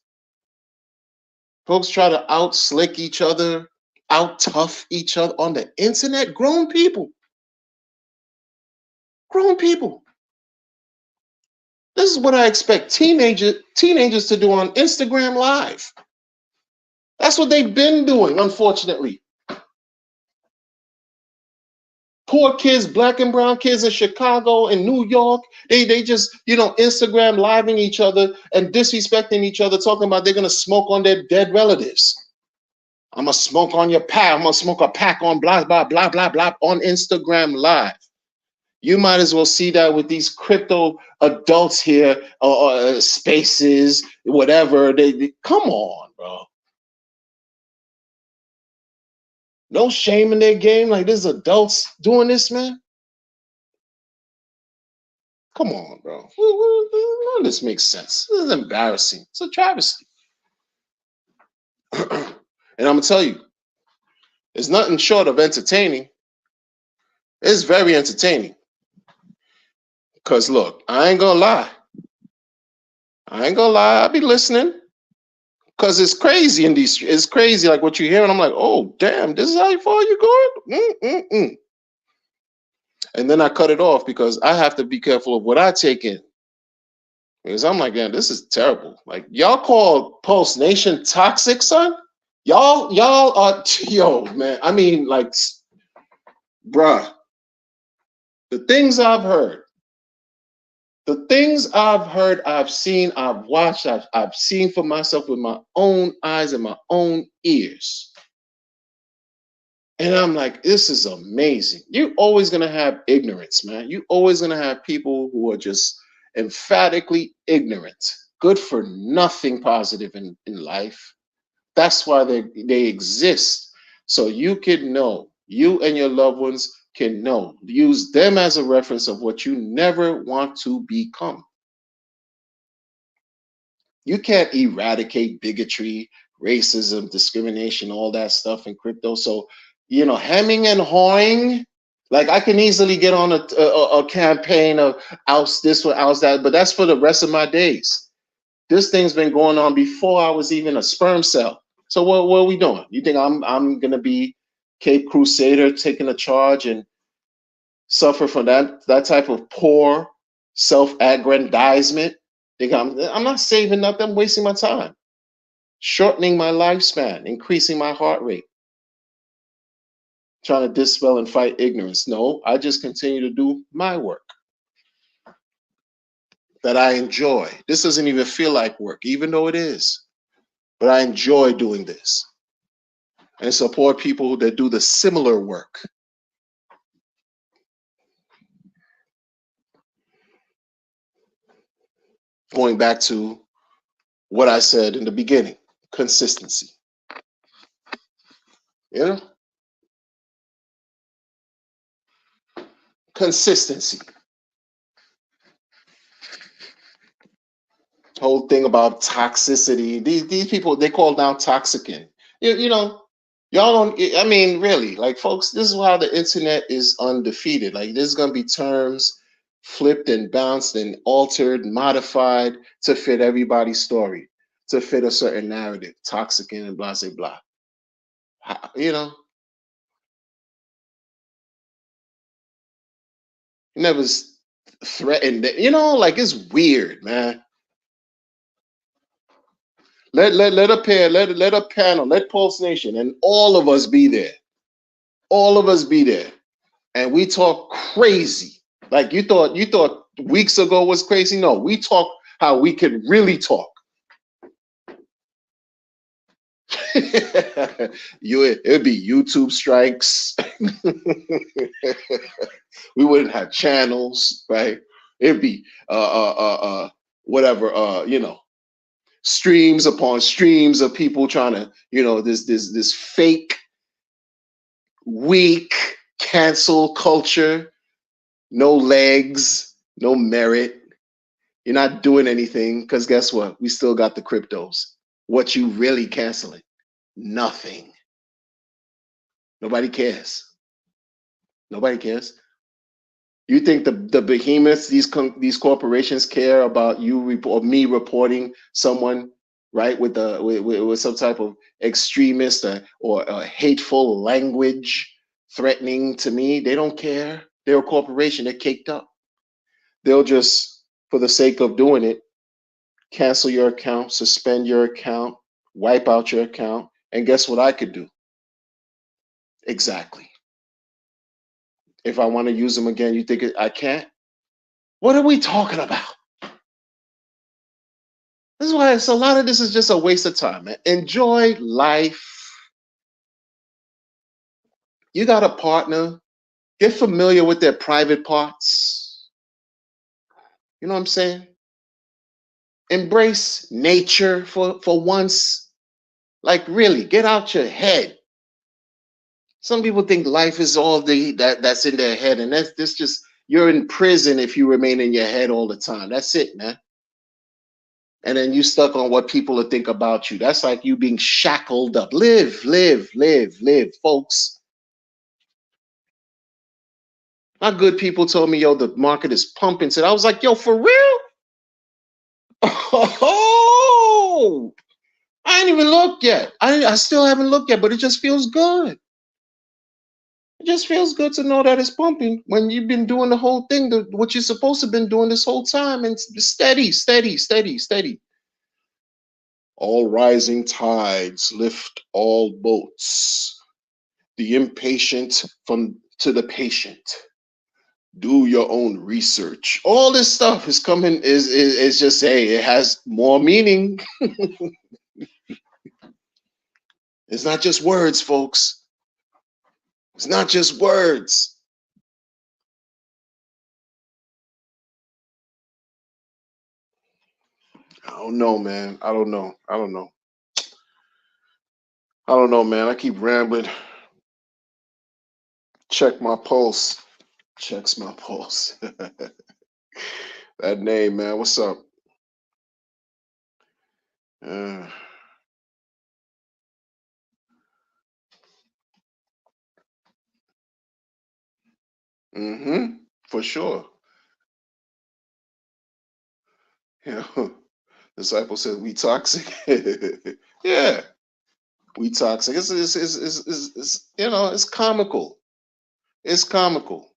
Speaker 2: Folks try to out-slick each other, out-tough each other on the internet. Grown people. Grown people. This is what I expect teenagers to do on Instagram Live. That's what they've been doing, unfortunately. Poor kids, black and brown kids in Chicago and New York, they just, Instagram living each other and disrespecting each other, talking about they're going to smoke on their dead relatives. I'm going to smoke on your pack. I'm going to smoke a pack on blah, blah, blah, blah, blah on Instagram Live. You might as well see that with these crypto adults here, or spaces, whatever. They come on, bro. No shame in their game. Like, there's adults doing this, man. Come on, bro. None of this makes sense. This is embarrassing. It's a travesty. And I'm gonna tell you, it's nothing short of entertaining. It's very entertaining. Because look, I ain't gonna lie. I'll be listening. Because it's crazy in these, it's crazy like what you hear, and I'm like, oh, damn, this is how far you're going? And then I cut it off because I have to be careful of what I take in. Because I'm like, man, this is terrible. Like, y'all call Pulse Nation toxic, son? Y'all are, yo, man. I mean, like, bruh, the things I've heard, The things I've heard, I've seen, I've watched, I've seen for myself with my own eyes and my own ears. And I'm like, this is amazing. You're always going to have ignorance, man. You're always going to have people who are just emphatically ignorant, good for nothing positive in life. That's why they exist. So you can know, you and your loved ones can know. Use them as a reference of what you never want to become. You can't eradicate bigotry, racism, discrimination, all that stuff in crypto. So, hemming and hawing, like I can easily get on a campaign of oust this one, oust that, but that's for the rest of my days. This thing's been going on before I was even a sperm cell. So what are we doing? You think I'm gonna be Cape Crusader taking a charge and suffer from that type of poor self-aggrandizement? Think I'm not saving nothing, I'm wasting my time. Shortening my lifespan, increasing my heart rate, trying to dispel and fight ignorance. No, I just continue to do my work that I enjoy. This doesn't even feel like work, even though it is. But I enjoy doing this and support people that do the similar work. Going back to what I said in the beginning, consistency. You know? Consistency. Whole thing about toxicity. These people, they call now toxicant. Y'all don't, I mean, really, like, folks, this is how the internet is undefeated. Like, there's going to be terms flipped and bounced and altered, modified to fit everybody's story, to fit a certain narrative, toxicant and blah, blah, blah. You know, never threatened it. Like, it's weird, man. Let a pair, let a panel, let Pulse Nation and all of us be there. All of us be there. And we talk crazy. Like you thought weeks ago was crazy. No, we talk how we can really talk. It'd be YouTube strikes. We wouldn't have channels, right? It'd be whatever, streams upon streams of people trying to, this fake, weak, cancel culture, no legs, no merit. You're not doing anything because guess what? We still got the cryptos. What you really canceling? Nothing. Nobody cares. Nobody cares. You think the behemoths, these corporations care about you or me reporting someone, right, with some type of extremist or hateful language threatening to me? They don't care. They're a corporation. They're caked up. They'll just, for the sake of doing it, cancel your account, suspend your account, wipe out your account, and guess what I could do? Exactly. If I want to use them again, you think I can't? What are we talking about? This is why a lot of this is just a waste of time, man. Enjoy life. You got a partner. Get familiar with their private parts. You know what I'm saying? Embrace nature for once. Like, really, get out your head. Some people think life is all that's in their head, and that's just, you're in prison if you remain in your head all the time. That's it, man. And then you stuck on what people will think about you. That's like you being shackled up. Live, folks. My good people told me, yo, the market is pumping. So I was like, yo, for real? Oh, I ain't even looked yet. I still haven't looked yet, but it just feels good. It just feels good to know that it's pumping when you've been doing the whole thing, what you're supposed to have been doing this whole time, and steady. All rising tides lift all boats. The impatient to the patient. Do your own research. All this stuff is coming is just hey, it has more meaning. It's not just words, folks. It's not just words. I don't know, man. I don't know. I don't know. I don't know, man. I keep rambling. Check my pulse. Checks my pulse. That name, man. What's up? Uh, mm-hmm. For sure. Yeah. Disciple said we toxic. Yeah, we toxic. It's it's comical. It's comical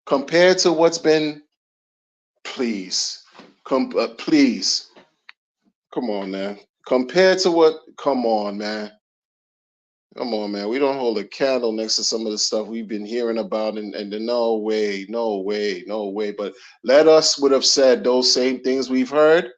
Speaker 2: compared to what's been. Please, please, come on, man. Compared to what? Come on, man. Come on, man. We don't hold a candle next to some of the stuff we've been hearing about, and no way, no way, no way. But let us would have said those same things we've heard,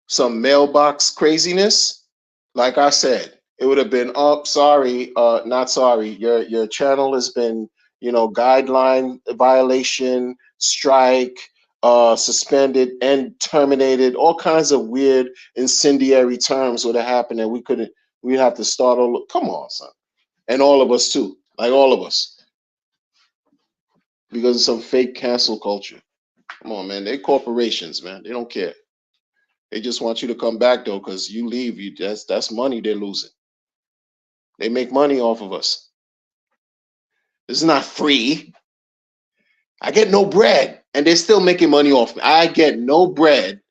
Speaker 2: some mailbox craziness. Like I said, it would have been up. Sorry, not sorry. Your channel has been, guideline violation, strike, suspended and terminated. All kinds of weird incendiary terms would have happened, and we couldn't. We'd have to start all. Come on, son, and all of us too, like all of us, because of some fake cancel culture. Come on, man. They're corporations, man. They don't care. They just want you to come back though, because you leave. That's money they're losing. They make money off of us. This is not free. I get no bread, and they're still making money off me. I get no bread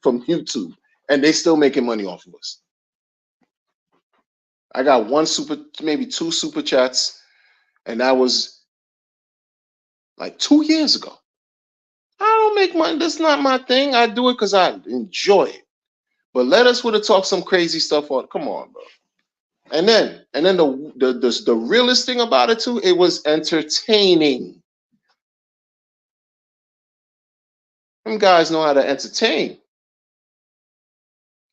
Speaker 2: from YouTube, and they still making money off of us. I got maybe two super chats, and that was like 2 years ago. I don't make money. That's not my thing. I do it because I enjoy it. But let us would have talked some crazy stuff on. Come on, bro. And then the realest thing about it too, it was entertaining. Them guys know how to entertain.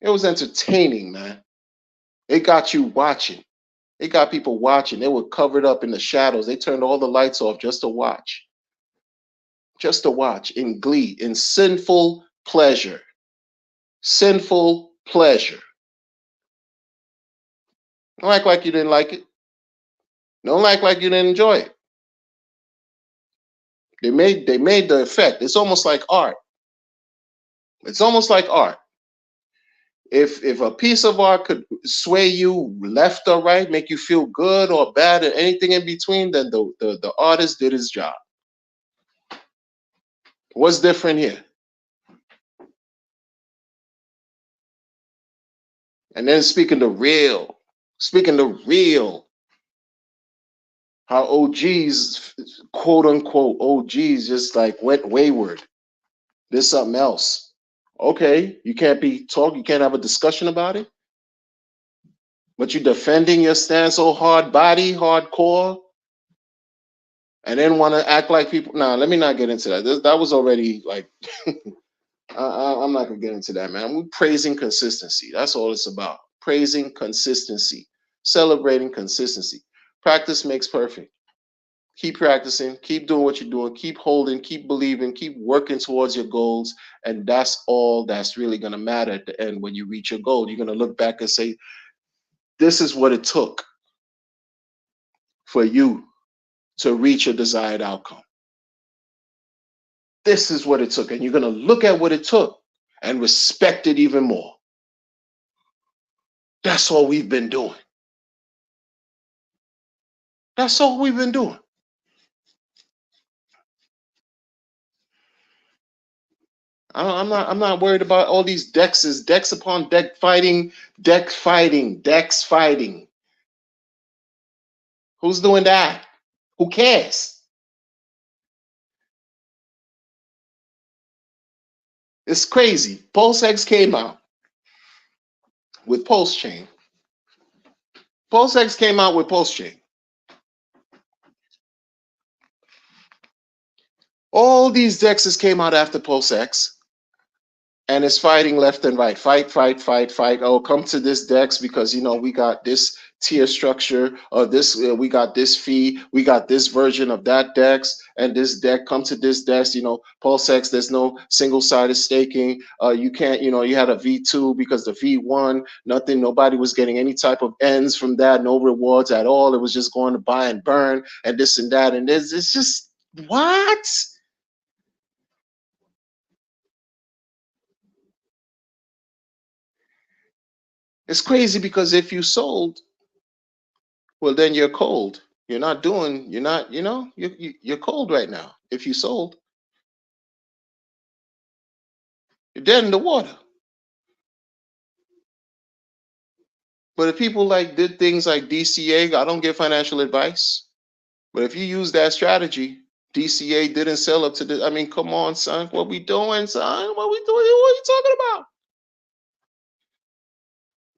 Speaker 2: It was entertaining, man. It got you watching. It got people watching. They were covered up in the shadows. They turned all the lights off just to watch. Just to watch in glee, in sinful pleasure. Sinful pleasure. Don't act like you didn't like it. Don't act like you didn't enjoy it. They made the effect. It's almost like art. It's almost like art. If a piece of art could sway you left or right, make you feel good or bad or anything in between, then the artist did his job. What's different here? And then speaking the real, how OGs, quote unquote OGs, just like went wayward. There's something else. Okay, you can't you can't have a discussion about it, but you defending your stance so hard body, hardcore, and then want to act like people. Nah, let me not get into that. That was already like, I'm not gonna get into that, man. We're praising consistency. That's all it's about. Praising consistency, celebrating consistency. Practice makes perfect. Keep practicing, keep doing what you're doing, keep holding, keep believing, keep working towards your goals. And that's all that's really going to matter at the end. When you reach your goal, you're going to look back and say, this is what it took for you to reach your desired outcome. This is what it took. And you're going to look at what it took and respect it even more. That's all we've been doing. That's all we've been doing. I'm not worried about all these decks upon deck fighting, decks fighting. Who's doing that? Who cares? It's crazy. PulseX came out with Pulse Chain. PulseX came out with PulseChain. All these dexes came out after PulseX, and it's fighting left and right. Fight, fight, fight, fight. Oh, come to this dex because we got this tier structure, or this we got this fee, we got this version of that dex, and this deck come to this dex. PulseX. There's no single-sided staking. You can't. You had a V2 because the V1, nothing. Nobody was getting any type of ends from that. No rewards at all. It was just going to buy and burn and this and that. And it's just what? It's crazy because if you sold, well, then you're cold. You're not, you're cold right now. If you sold, you're dead in the water. But if people did things like DCA, I don't give financial advice. But if you use that strategy, DCA didn't sell up to the, I mean, come on, son. What we doing, son? What we doing? What are you talking about?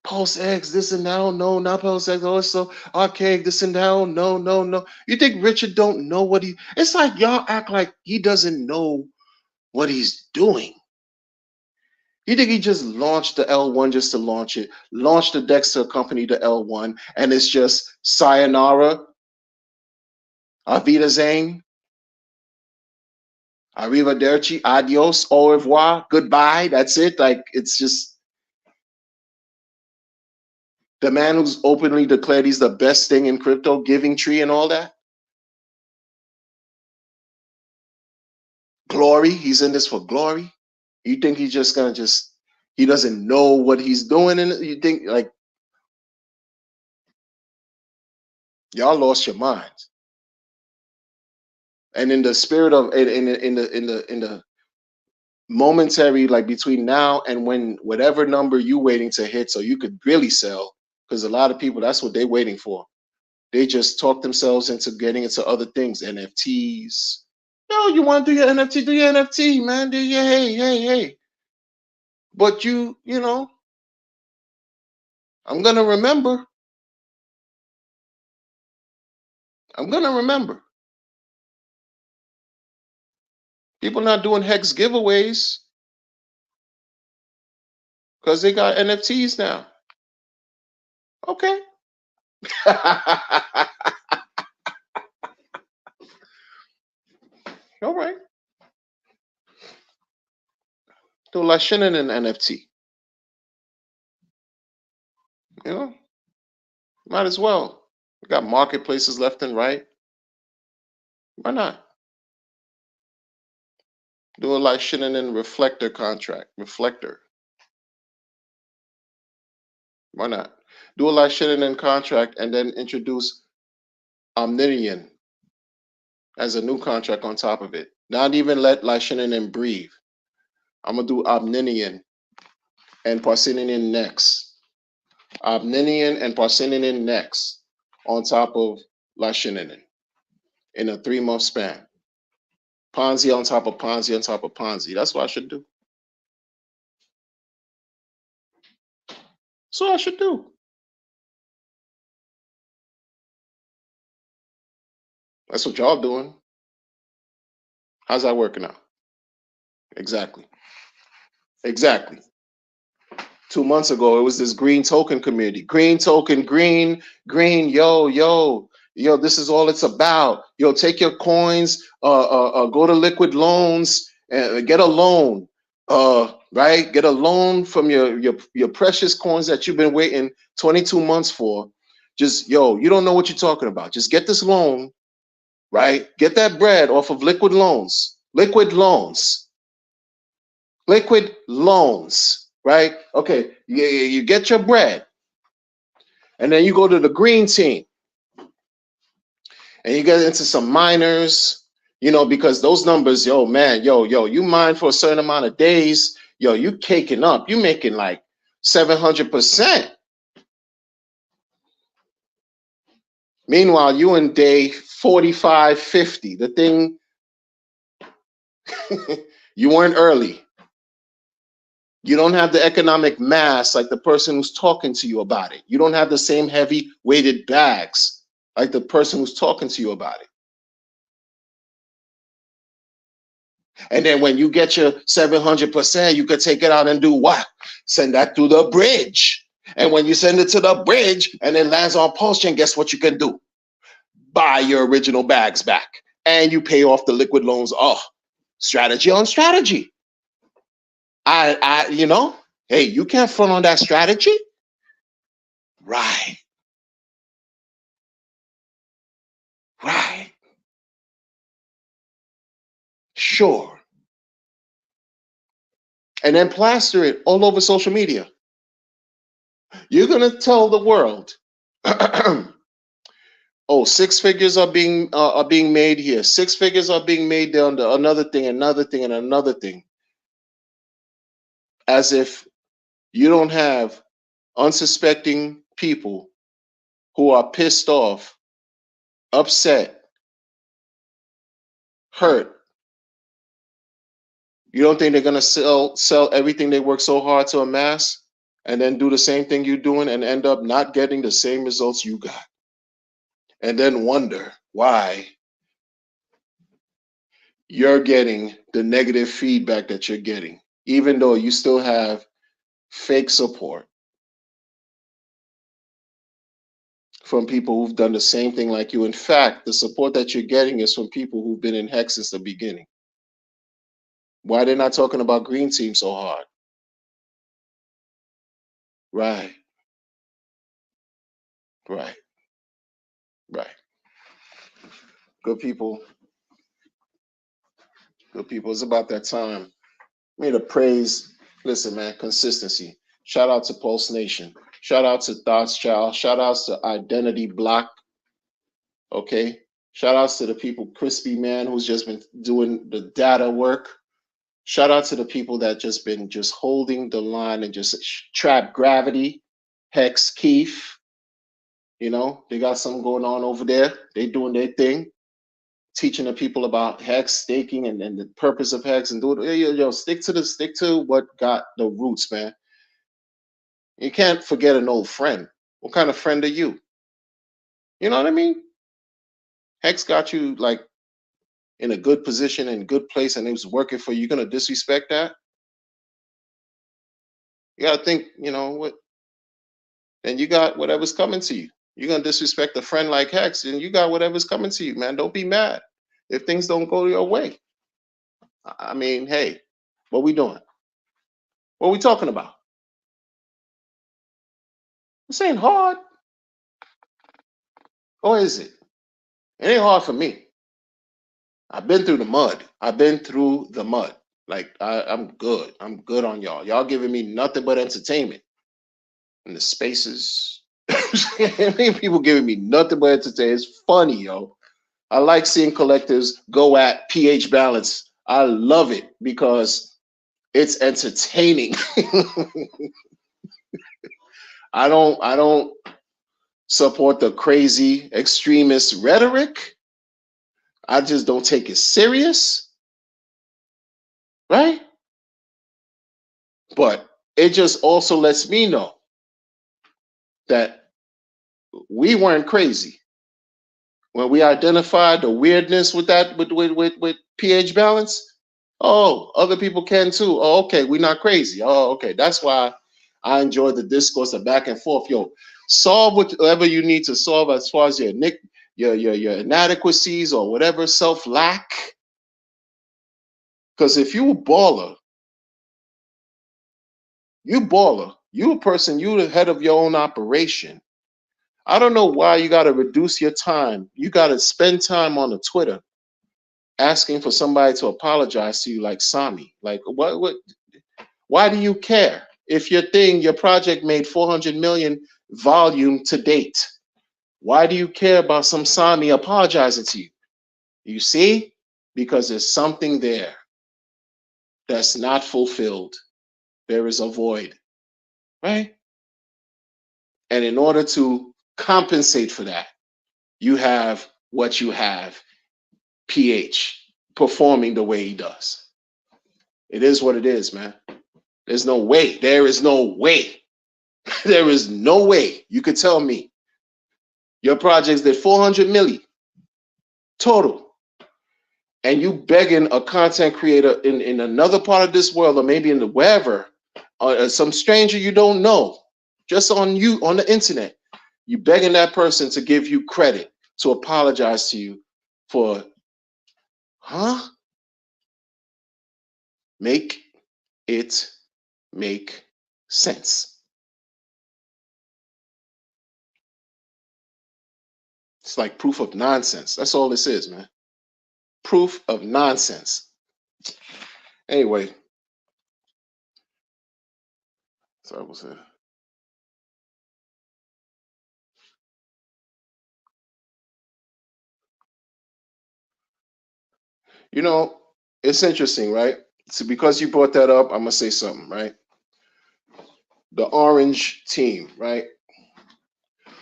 Speaker 2: PulseX, this and now, no, not PulseX. Oh, it's so archaic, this and now, no, no, no. You think Richard don't know what it's like y'all act like he doesn't know what he's doing. You think he just launched the L1 just to launch it, launched the DEX to accompany the L1, and it's just sayonara, Wiedersehen, arrivederci, adios, au revoir, goodbye, that's it. It's just the man who's openly declared he's the best thing in crypto, Giving Tree and all that. Glory, he's in this for glory. You think he's just gonna he doesn't know what he's doing, and you think y'all lost your minds. And in the spirit of in the momentary, between now and when whatever number you waiting to hit, so you could really sell, because a lot of people, that's what they're waiting for. They just talk themselves into getting into other things, NFTs. No, you want to do your NFT, man. Do your hey. But I'm gonna remember. People not doing Hex giveaways because they got NFTs now. Okay. All right. Do Lashinen and NFT. Might as well. We got marketplaces left and right. Why not? Do a Lashinen and Reflector contract. Reflector. Why not? Do a Lashinen contract and then introduce Omnidian as a new contract on top of it. Not even let Lashinen breathe. I'm gonna do Omnidian and Parsininian next. Omnidian and Parsininian next on top of Lashinen in a 3-month span. Ponzi on top of Ponzi on top of Ponzi. That's what I should do. So I should do. That's what y'all doing. How's that working out? Exactly. 2 months ago, it was this green token community. Green token, green, yo, this is all it's about. Yo, take your coins, go to Liquid Loans, and get a loan. Right? Get a loan from your precious coins that you've been waiting 22 months for. Just, you don't know what you're talking about. Just get this loan, right? Get that bread off of Liquid Loans. Liquid Loans, right? Okay, you get your bread, and then you go to the green team, and you get into some miners, because those numbers, you mine for a certain amount of days, you caking up, you making like 700%. Meanwhile, you in day 45, 50. The thing, you weren't early. You don't have the economic mass like the person who's talking to you about it. You don't have the same heavy weighted bags like the person who's talking to you about it. And then when you get your 700%, you could take it out and do what? Send that through the bridge. And when you send it to the bridge and it lands on Pulse Chain, guess what you can do? Buy your original bags back. And you pay off the liquid loans. Oh, strategy on strategy. You know, hey, you can't front on that strategy. Right. Right. Sure. And then plaster it all over social media. You're going to tell the world, oh, 6 figures are being made here. 6 figures are being made there on another thing, another thing, and another thing. As if you don't have unsuspecting people who are pissed off, upset, hurt. You don't think they're gonna sell everything they work so hard to amass and then do the same thing you're doing and end up not getting the same results you got? And then wonder why you're getting the negative feedback that you're getting, even though you still have fake support from people who've done the same thing like you. In fact, the support that you're getting is from people who've been in Hex since the beginning. Why they're not talking about Green Team so hard? Right. Right. Right. Good people. Good people. It's about that time. Me to praise. Listen, man, consistency. Shout out to Pulse Nation. Shout out to Thoughts Child. Shout outs to Identity Block. Okay. Shout outs to the people, Crispy Man, who's just been doing the data work. Shout out to the people that just been just holding the line and just Trap Gravity, Hex, Keith. You know, they got something going on over there. They doing their thing, teaching the people about Hex, staking, and the purpose of Hex, and do it. Yo, stick to what got the roots, man. You can't forget an old friend. What kind of friend are you? You know what I mean? Hex got you like in a good position and good place, and it was working for you. You're gonna disrespect that? You gotta think, you know what? And you got whatever's coming to you. You're gonna disrespect a friend like Hex, and you got whatever's coming to you, man. Don't be mad if things don't go your way. I mean, hey, what we doing? What we talking about? This ain't hard. Or is it? It ain't hard for me. I've been through the mud. I've been through the mud. Like I'm good. I'm good on y'all. Y'all giving me nothing but entertainment in the spaces. People giving me nothing but entertainment. It's funny, yo. I like seeing collectives go at pH balance. I love it because it's entertaining. I don't support the crazy extremist rhetoric. I just don't take it serious, right? But it just also lets me know that we weren't crazy when we identified the weirdness with that with pH balance. Oh, other people can too. Oh, okay, we're not crazy. Oh, okay, that's why I enjoy the discourse of back and forth. Yo, solve whatever you need to solve as far as your inadequacies or whatever self lack. Because if you a baller, you a person, you the head of your own operation. I don't know why you got to reduce your time. You got to spend time on the Twitter asking for somebody to apologize to you like Sami. Like what why do you care if your project made 400 million volume to date? Why do you care about some Sami apologizing to you? You see? Because there's something there that's not fulfilled. There is a void, right? And in order to compensate for that, you have what you have, pH, performing the way he does. It is what it is, man. There's no way. There is no way. There is no way you could tell me your projects did 400 milli total, and you begging a content creator in another part of this world, or maybe in the wherever, some stranger you don't know, just on the internet, you begging that person to give you credit, to apologize to you for, huh? Make it make sense. It's like proof of nonsense. That's all this is, man. Proof of nonsense. Anyway, so I was you know, it's interesting, right? So because you brought that up, I'm gonna say something, right? The orange team, right?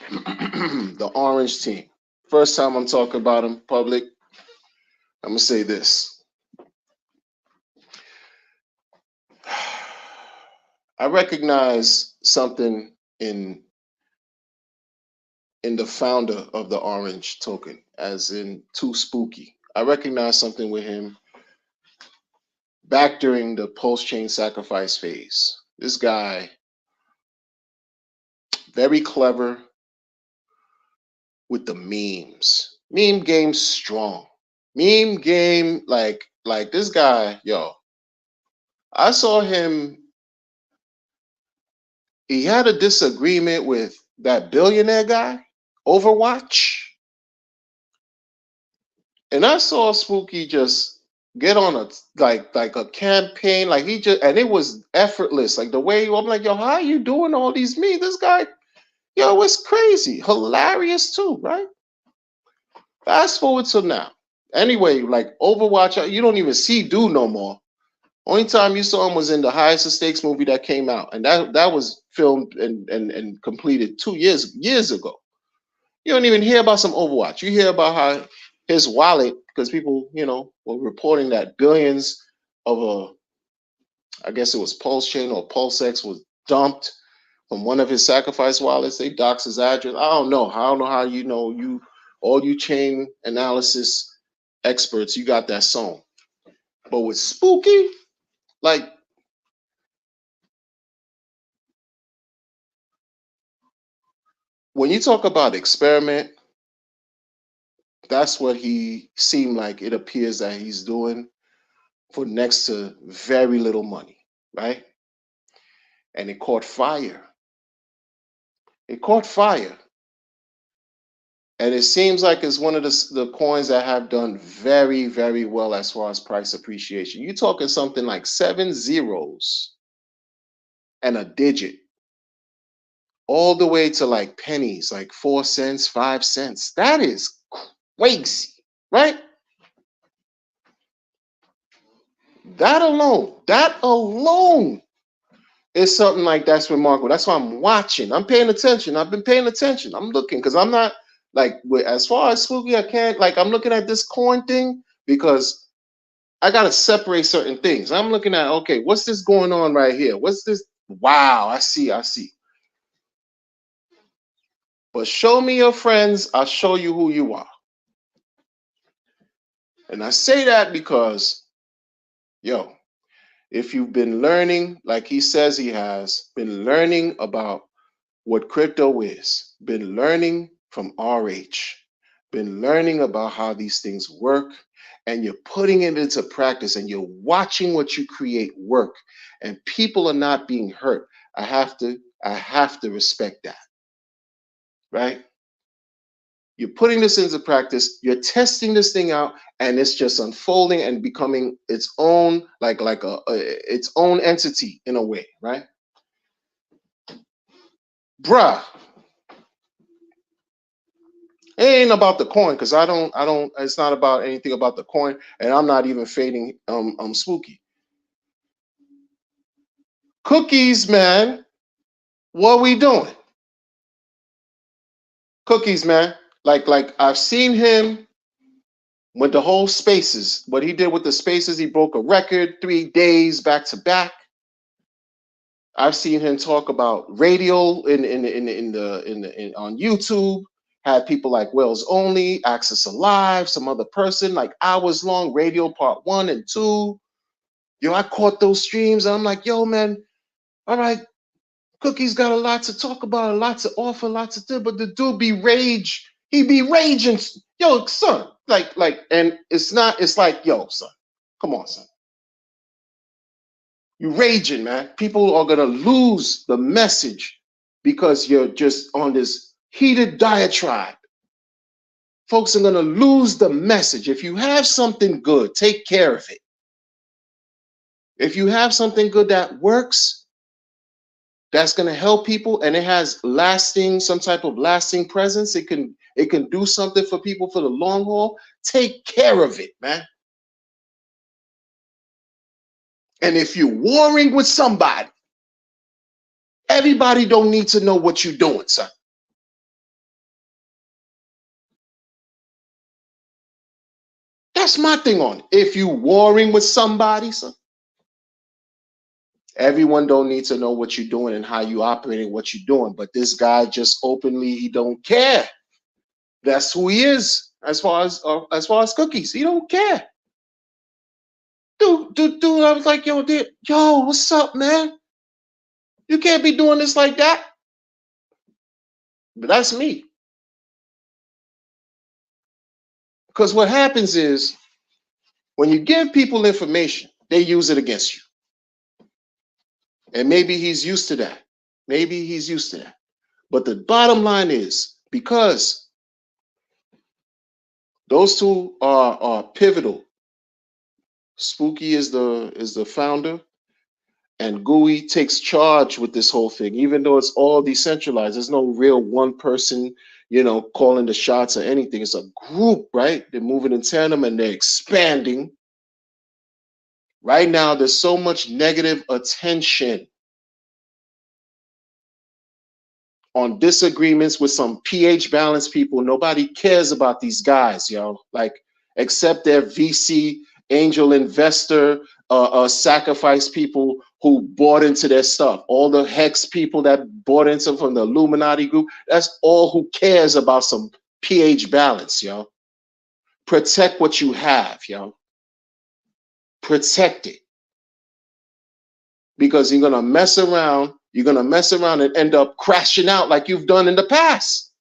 Speaker 2: The orange team. First time I'm talking about them public, I'm gonna say this. I recognize something in the founder of the Orange Token, as in Too Spooky. I recognize something with him back during the post-chain sacrifice phase. This guy, very clever with the memes. Meme game strong. Meme game, like this guy, yo. I saw him, he had a disagreement with that billionaire guy, Overwatch. And I saw Spooky just get on a like a campaign, like he just, and it was effortless. Like the way I'm like, yo, how are you doing all these memes? This guy, yo, it's crazy, hilarious too, right? Fast forward to now. Anyway, like Overwatch, you don't even see dude no more. Only time you saw him was in the Highest of Stakes movie that came out, and that was filmed and completed 2 years ago. You don't even hear about some Overwatch. You hear about how his wallet, because people, were reporting that billions of I guess it was Pulse Chain or PulseX was dumped from one of his sacrifice wallets. They doxed his address. I don't know how you all you chain analysis experts, you got that sewn. But with Spooky, like, when you talk about experiment, that's what he seemed like it appears that he's doing for next to very little money, right? And it caught fire. It caught fire. And it seems like it's one of the coins that have done very, very well as far as price appreciation. You're talking something like 7 zeros and a digit, all the way to like pennies, like 4 cents, 5 cents. That is crazy, right? That alone is something like that's remarkable. That's why I'm watching. I'm paying attention. I've been paying attention. I'm looking because I'm not like, as far as Spooky, I can't, like, I'm looking at this coin thing because I got to separate certain things. I'm looking at, okay, what's this going on right here? What's this? Wow, I see. But show me your friends, I'll show you who you are. And I say that because, yo, if you've been learning, like he says he has, been learning about what crypto is, been learning from RH, been learning about how these things work, and you're putting it into practice and you're watching what you create work, and people are not being hurt, I have to respect that, right? You're putting this into practice, you're testing this thing out, and it's just unfolding and becoming its own, like its own entity in a way, right? Bruh, it ain't about the coin, because I don't, it's not about anything about the coin, and I'm not even fading Spooky. Cookies, man, what we doing? Cookies, man. Like I've seen him with the whole spaces. What he did with the spaces, he broke a record 3 days back to back. I've seen him talk about radio on YouTube. Had people like Wells Only, Access Alive, some other person, like hours long radio part 1 and 2. Yo, I caught those streams. And I'm like, yo, man, all right, Cookie's got a lot to talk about, a lot to offer, lots to do, but the dude be rage. He be raging. Yo, son, and it's like, yo, son, come on, son. You raging, man. People are gonna lose the message because you're just on this heated diatribe. Folks are gonna lose the message. If you have something good, take care of it. If you have something good that works, that's gonna help people, and it has some type of lasting presence. It can do something for people for the long haul. Take care of it, man. And if you're warring with somebody, everybody don't need to know what you're doing, son. That's my thing on it. If you warring with somebody, son, everyone don't need to know what you're doing and how you operating, what you're doing. But this guy just openly, he don't care. That's who he is as far as Cookies. He don't care. Dude, I was like, yo, what's up, man? You can't be doing this like that. But that's me. Because what happens is when you give people information, they use it against you. And maybe he's used to that. But the bottom line is, because those two are pivotal. Spooky is the founder, and Gooey takes charge with this whole thing, even though it's all decentralized. There's no real one person, calling the shots or anything. It's a group, right? They're moving in tandem and they're expanding. Right now, there's so much negative attention on disagreements with some pH balanced people. Nobody cares about these guys, except their VC, angel investor, sacrifice people who bought into their stuff. All the Hex people that bought into from the Illuminati group, that's all who cares about some pH balance, Protect what you have, Protect it. Because you're gonna mess around and end up crashing out like you've done in the past.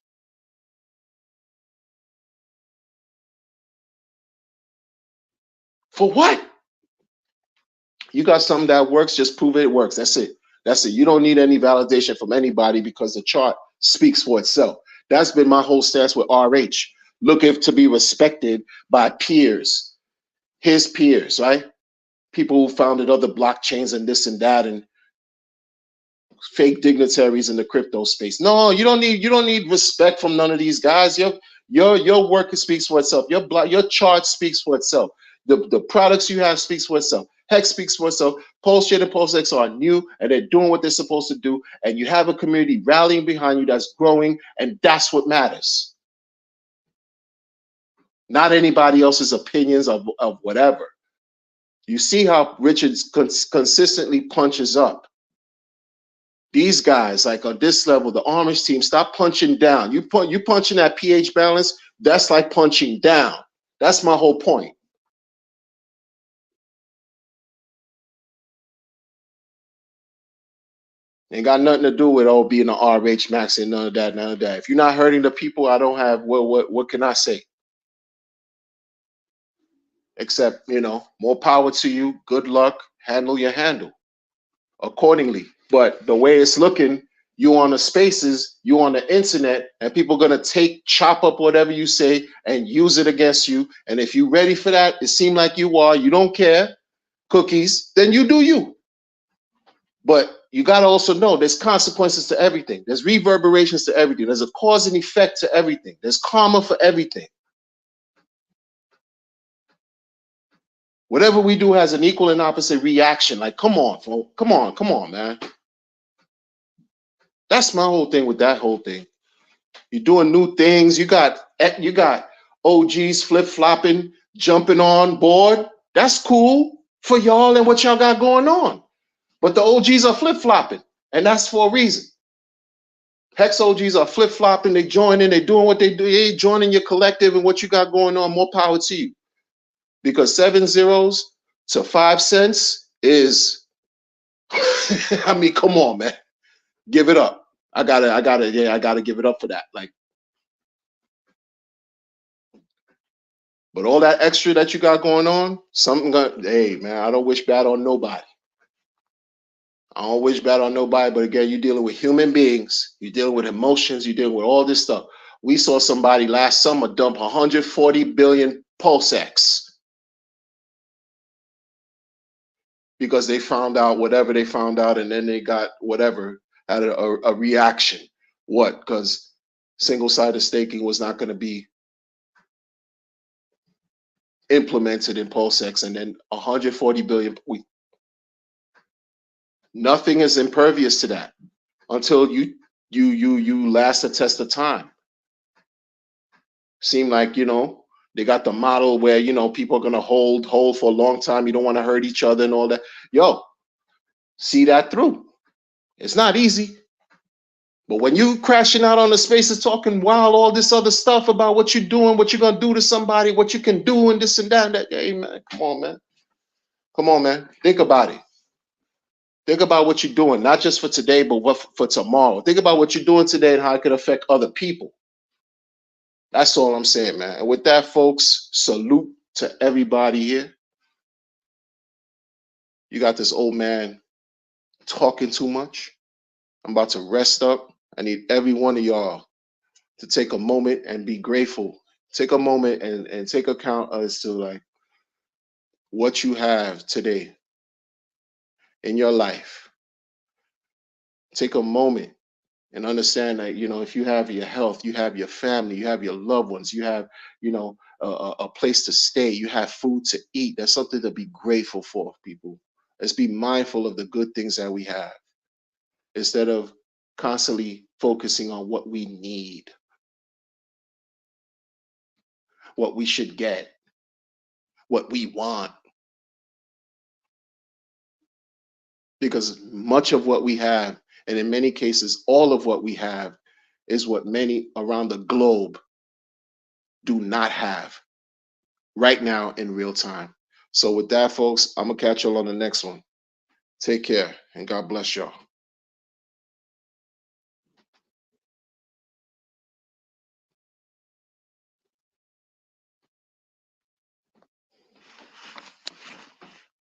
Speaker 2: For what? You got something that works, just prove it works. That's it. You don't need any validation from anybody because the chart speaks for itself. That's been my whole stance with RH. Looking to be respected by peers, his peers, right? People who founded other blockchains and this and that, and fake dignitaries in the crypto space. No, you don't need respect from none of these guys. Your work speaks for itself. Your chart speaks for itself. The products you have speaks for itself. Hex speaks for itself. PulseTrade and PulseX are new and they're doing what they're supposed to do. And you have a community rallying behind you that's growing, and that's what matters. Not anybody else's opinions of whatever. You see how Richard consistently punches up. These guys, like on this level, the Orange team, stop punching down. You punching that pH balance, that's like punching down. That's my whole point. Ain't got nothing to do with being an RH max and none of that. If you're not hurting the people, I don't have what can I say? Except, more power to you. Good luck. Handle your handle accordingly. But the way it's looking, you on the spaces, you on the internet, and people are gonna chop up whatever you say and use it against you. And if you're ready for that, it seems like you are, you don't care, Cookies, then you do you. But you gotta also know there's consequences to everything. There's reverberations to everything. There's a cause and effect to everything. There's karma for everything. Whatever we do has an equal and opposite reaction. Like, come on, folks. Come on, man. That's my whole thing with that whole thing. You're doing new things. You got OGs flip-flopping, jumping on board. That's cool for y'all and what y'all got going on. But the OGs are flip-flopping, and that's for a reason. Hex OGs are flip-flopping, they joining, they doing what they do, they joining your collective and what you got going on. More power to you. Because 7 zeros to 5 cents is I mean, come on, man. Give it up. I gotta give it up for that. Like, but all that extra that you got going on, hey man, I don't wish bad on nobody. I don't wish bad on nobody, but again, you're dealing with human beings, you're dealing with emotions, you're dealing with all this stuff. We saw somebody last summer dump 140 billion PulseX because they found out whatever they found out, and then they got whatever, had a reaction. What? Because single-sided staking was not going to be implemented in PulseX, and then 140 billion. Nothing is impervious to that until you last the test of time. Seem like, you know, they got the model where, you know, people are gonna hold for a long time. You don't want to hurt each other and all that. Yo, see that through. It's not easy. But when you crashing out on the spaces talking wild, all this other stuff about what you're doing, what you're gonna do to somebody, what you can do, and this and that, and that. Hey man, come on, man. Come on, man. Think about it. Think about what you're doing, not just for today, but what for tomorrow. Think about what you're doing today and how it could affect other people. That's all I'm saying, man. And with that, folks, salute to everybody here. You got this old man talking too much. I'm about to rest up. I need every one of y'all to take a moment and be grateful. Take a moment and take account as to like what you have today in your life. Take a moment and understand that, you know, if you have your health, you have your family, you have your loved ones, you have, you know, a place to stay, you have food to eat. That's something to be grateful for, people. Let's be mindful of the good things that we have instead of constantly focusing on what we need, what we should get, what we want. Because much of what we have, and in many cases, all of what we have, is what many around the globe do not have right now in real time. So with that, folks, I'm gonna catch y'all on the next one. Take care and God bless y'all.